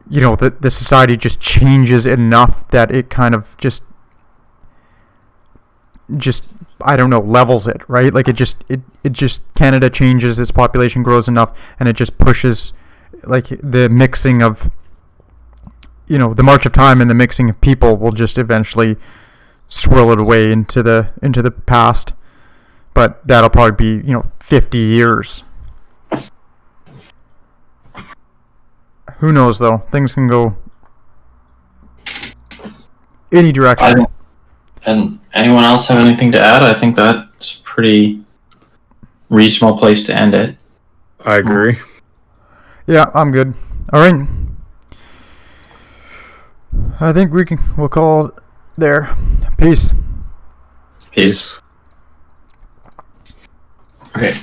the society just changes enough that it kind of just I don't know, levels it, right? Like, it just Canada changes, its population grows enough, and it just pushes, like, the mixing of the march of time and the mixing of people will just eventually swirl it away into the past. But that'll probably be 50 years. Who knows, though? Things can go any direction. And anyone else have anything to add? I think that's a pretty reasonable place to end it. I agree. Yeah, I'm good. All right. I think we'll call it there. Peace. Peace. Okay.